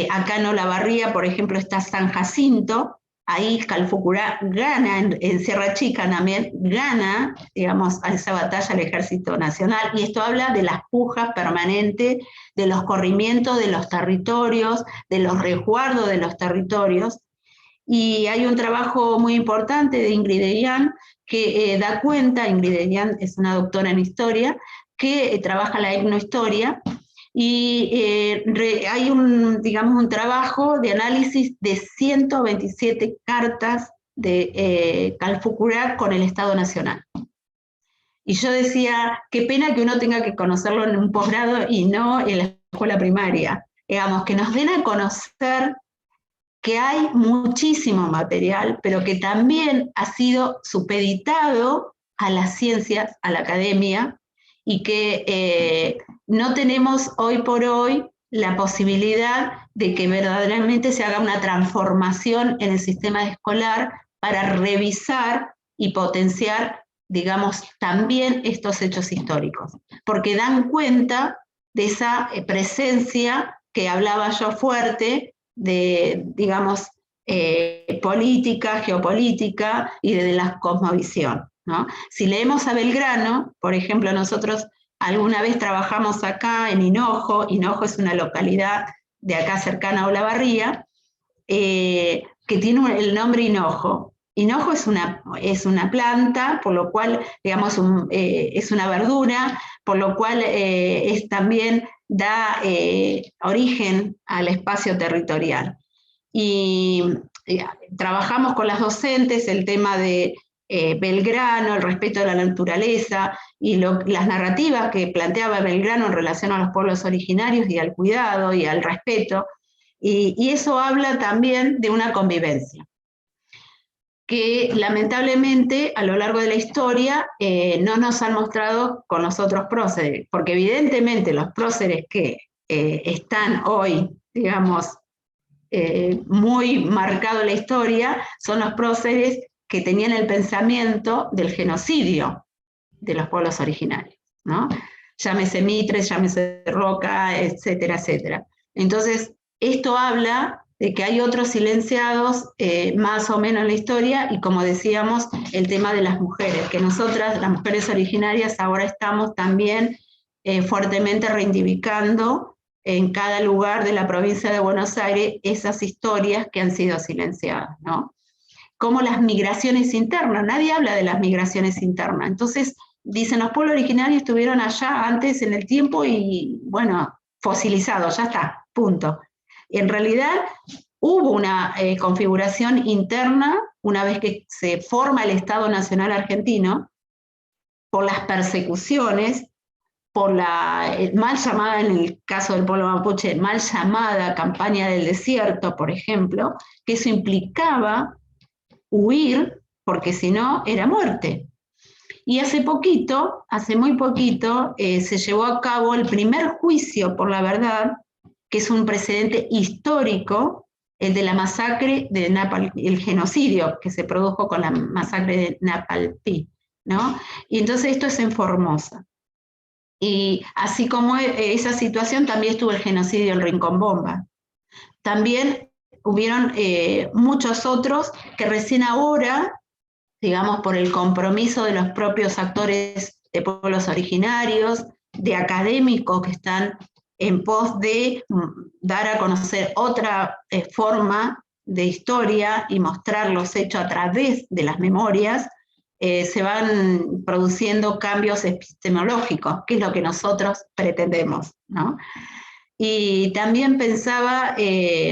Acá en Olavarría, por ejemplo, está San Jacinto, ahí Calfucurá gana, en Sierra Chica también gana, digamos, a esa batalla el Ejército Nacional, y esto habla de las pujas permanentes, de los corrimientos de los territorios, de los resguardos de los territorios, y hay un trabajo muy importante de Ingrid Eyán que da cuenta, Ingrid Eyán es una doctora en historia, que trabaja la etnohistoria, y hay un trabajo de análisis de 127 cartas de Calfucurá con el Estado Nacional. Y yo decía, qué pena que uno tenga que conocerlo en un posgrado y no en la escuela primaria. Digamos, que nos den a conocer que hay muchísimo material, pero que también ha sido supeditado a las ciencias, a la academia, y que no tenemos hoy por hoy la posibilidad de que verdaderamente se haga una transformación en el sistema escolar para revisar y potenciar, digamos, también estos hechos históricos, porque dan cuenta de esa presencia que hablaba yo fuerte, de, digamos, política, geopolítica y de la cosmovisión, ¿no? Si leemos a Belgrano, por ejemplo, nosotros alguna vez trabajamos acá en Hinojo, Hinojo es una localidad de acá cercana a Olavarría, que tiene el nombre Hinojo. Hinojo es una planta, por lo cual, digamos, es una verdura, por lo cual también da origen al espacio territorial. Y trabajamos con las docentes el tema de Belgrano, el respeto de la naturaleza y las narrativas que planteaba Belgrano en relación a los pueblos originarios y al cuidado y al respeto. Y eso habla también de una convivencia que lamentablemente a lo largo de la historia no nos han mostrado con los otros próceres, porque evidentemente los próceres que están hoy, digamos, muy marcados en la historia, son los próceres que tenían el pensamiento del genocidio de los pueblos originarios, ¿no? Llámese Mitre, llámese Roca, etcétera, etcétera. Entonces, esto habla de que hay otros silenciados más o menos en la historia, y como decíamos, el tema de las mujeres, que nosotras, las mujeres originarias, ahora estamos también fuertemente reivindicando en cada lugar de la provincia de Buenos Aires esas historias que han sido silenciadas, ¿no? Como las migraciones internas, nadie habla de las migraciones internas. Entonces, dicen, los pueblos originarios estuvieron allá antes en el tiempo y, bueno, fosilizados, ya está, punto. En realidad, hubo una configuración interna una vez que se forma el Estado Nacional Argentino, por las persecuciones, por la mal llamada, en el caso del pueblo mapuche, mal llamada campaña del desierto, por ejemplo, que eso implicaba huir, porque si no, era muerte. Y hace muy poquito, se llevó a cabo el primer juicio por la verdad, que es un precedente histórico, el de la masacre de Napalpí, el genocidio que se produjo con la masacre de Napalpí, ¿no? Y entonces esto es en Formosa. Y así como esa situación, también estuvo el genocidio del Rincón Bomba. También hubieron muchos otros que recién ahora, digamos, por el compromiso de los propios actores de pueblos originarios, de académicos que están en pos de dar a conocer otra forma de historia y mostrar los hechos a través de las memorias, se van produciendo cambios epistemológicos, que es lo que nosotros pretendemos, ¿no? Y también pensaba,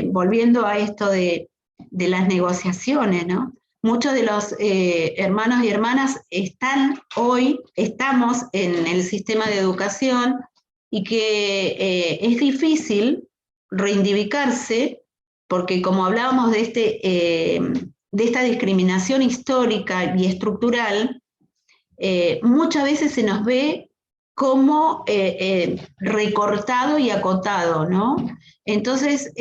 volviendo a esto de las negociaciones, ¿no? Muchos de los hermanos y hermanas estamos en el sistema de educación, y que es difícil reivindicarse, porque como hablábamos de esta discriminación histórica y estructural, muchas veces se nos ve como recortado y acotado, ¿no? Entonces,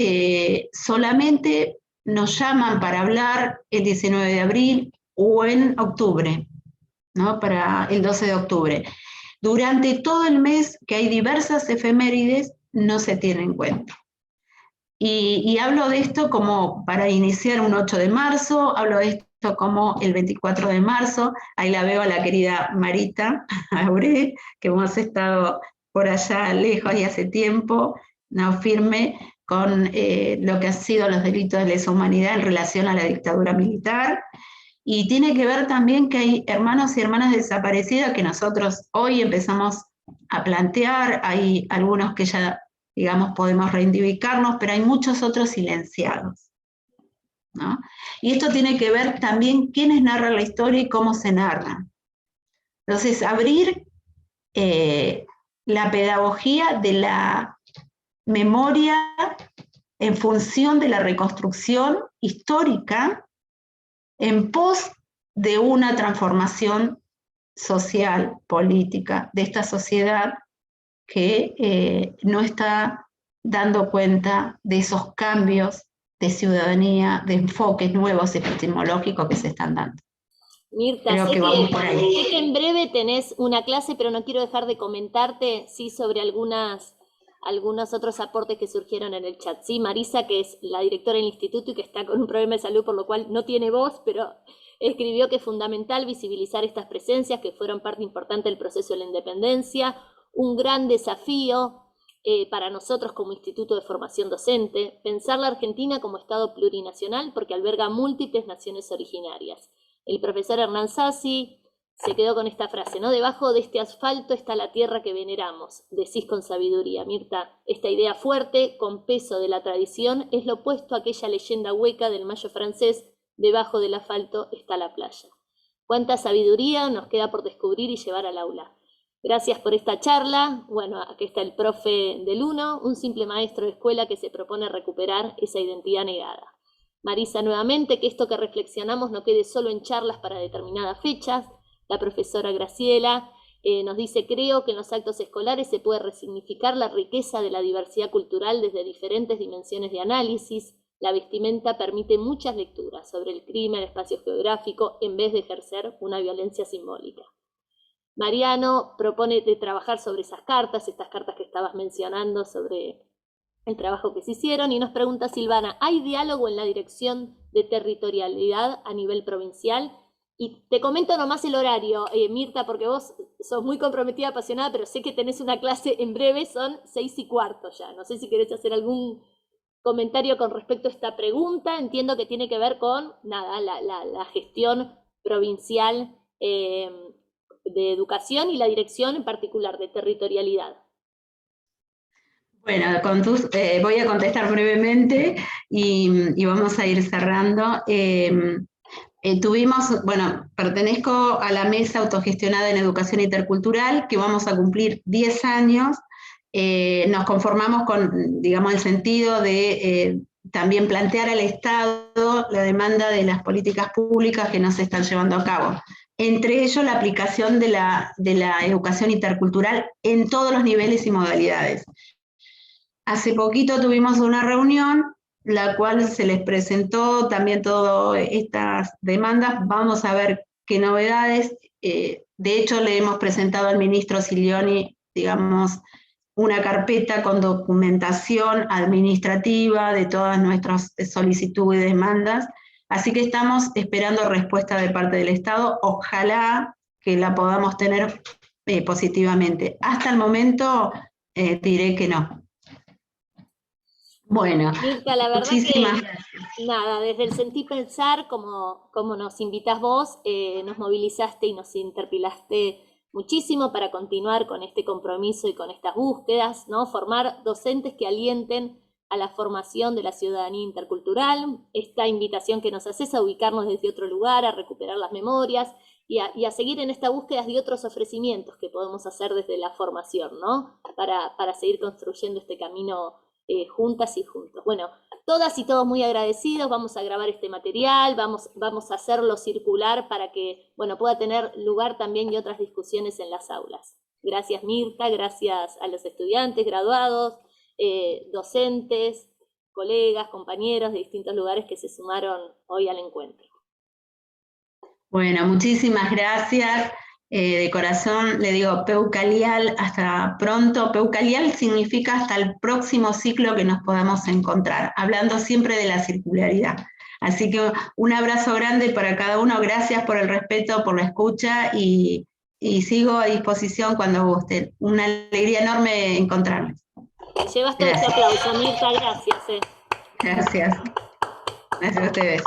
solamente nos llaman para hablar el 19 de abril o en octubre, ¿no? Para el 12 de octubre. Durante todo el mes, que hay diversas efemérides, no se tiene en cuenta. Y hablo de esto como para iniciar un 8 de marzo, hablo de esto como el 24 de marzo, ahí la veo a la querida Marita Aure, que hemos estado por allá lejos y hace tiempo, no firme, con lo que han sido los delitos de lesa humanidad en relación a la dictadura militar, y tiene que ver también que hay hermanos y hermanas desaparecidas que nosotros hoy empezamos a plantear, hay algunos que ya, digamos, podemos reivindicarnos, pero hay muchos otros silenciados, ¿no? Y esto tiene que ver también quiénes narran la historia y cómo se narra. Entonces, abrir la pedagogía de la memoria en función de la reconstrucción histórica en pos de una transformación social, política, de esta sociedad que no está dando cuenta de esos cambios de ciudadanía, de enfoques nuevos epistemológicos que se están dando. Mirta, Creo que vamos por ahí. sé que en breve tenés una clase, pero no quiero dejar de comentarte, sí, sobre algunos otros aportes que surgieron en el chat. Sí, Marisa, que es la directora del instituto y que está con un problema de salud, por lo cual no tiene voz, pero escribió que es fundamental visibilizar estas presencias que fueron parte importante del proceso de la independencia, un gran desafío para nosotros como Instituto de Formación Docente, pensar la Argentina como Estado plurinacional porque alberga múltiples naciones originarias. El profesor Hernán Sassi se quedó con esta frase, ¿no? Debajo de este asfalto está la tierra que veneramos, decís con sabiduría, Mirta. Esta idea fuerte, con peso de la tradición, es lo opuesto a aquella leyenda hueca del mayo francés, debajo del asfalto está la playa. Cuánta sabiduría nos queda por descubrir y llevar al aula. Gracias por esta charla. Bueno, aquí está el profe del 1, un simple maestro de escuela que se propone recuperar esa identidad negada. Marisa, nuevamente, que esto que reflexionamos no quede solo en charlas para determinadas fechas. La profesora Graciela nos dice, creo que en los actos escolares se puede resignificar la riqueza de la diversidad cultural desde diferentes dimensiones de análisis. La vestimenta permite muchas lecturas sobre el crimen, el espacio geográfico, en vez de ejercer una violencia simbólica. Mariano propone de trabajar sobre esas cartas, estas cartas que estabas mencionando sobre el trabajo que se hicieron, y nos pregunta Silvana, ¿hay diálogo en la dirección de territorialidad a nivel provincial? Y te comento nomás el horario, Mirta, porque vos sos muy comprometida, apasionada, pero sé que tenés una clase en breve, son 6:15 ya. No sé si querés hacer algún comentario con respecto a esta pregunta. Entiendo que tiene que ver con, nada, la gestión provincial de educación y la dirección en particular de territorialidad. Bueno, voy a contestar brevemente y vamos a ir cerrando. Pertenezco a la mesa autogestionada en educación intercultural, que vamos a cumplir 10 años. Nos conformamos con, digamos, el sentido de también plantear al Estado la demanda de las políticas públicas que no se están llevando a cabo. Entre ellos, la aplicación de la educación intercultural en todos los niveles y modalidades. Hace poquito tuvimos una reunión, la cual se les presentó también todas estas demandas. Vamos a ver qué novedades. De hecho, le hemos presentado al ministro Silioni, digamos, una carpeta con documentación administrativa de todas nuestras solicitudes y demandas. Así que estamos esperando respuesta de parte del Estado. Ojalá que la podamos tener positivamente. Hasta el momento diré que no. Bueno, Mirta, la verdad que nada, desde el sentir pensar, como nos invitas vos, nos movilizaste y nos interpelaste muchísimo para continuar con este compromiso y con estas búsquedas, ¿no? Formar docentes que alienten a la formación de la ciudadanía intercultural, esta invitación que nos haces a ubicarnos desde otro lugar, a recuperar las memorias y a seguir en esta búsqueda de otros ofrecimientos que podemos hacer desde la formación, ¿no? Para seguir construyendo este camino juntas y juntos. Bueno, todas y todos muy agradecidos, vamos a grabar este material, vamos a hacerlo circular para que, bueno, pueda tener lugar también y otras discusiones en las aulas. Gracias Mirta, gracias a los estudiantes, graduados, docentes, colegas, compañeros de distintos lugares que se sumaron hoy al encuentro. Bueno, muchísimas gracias. De corazón le digo Peucalial, hasta pronto. Peucalial significa hasta el próximo ciclo que nos podamos encontrar, hablando siempre de la circularidad. Así que un abrazo grande para cada uno, gracias por el respeto, por la escucha y sigo a disposición cuando gusten. Una alegría enorme encontrarles. Te llevas todo este aplauso, Mirta, gracias. Gracias. Gracias a ustedes.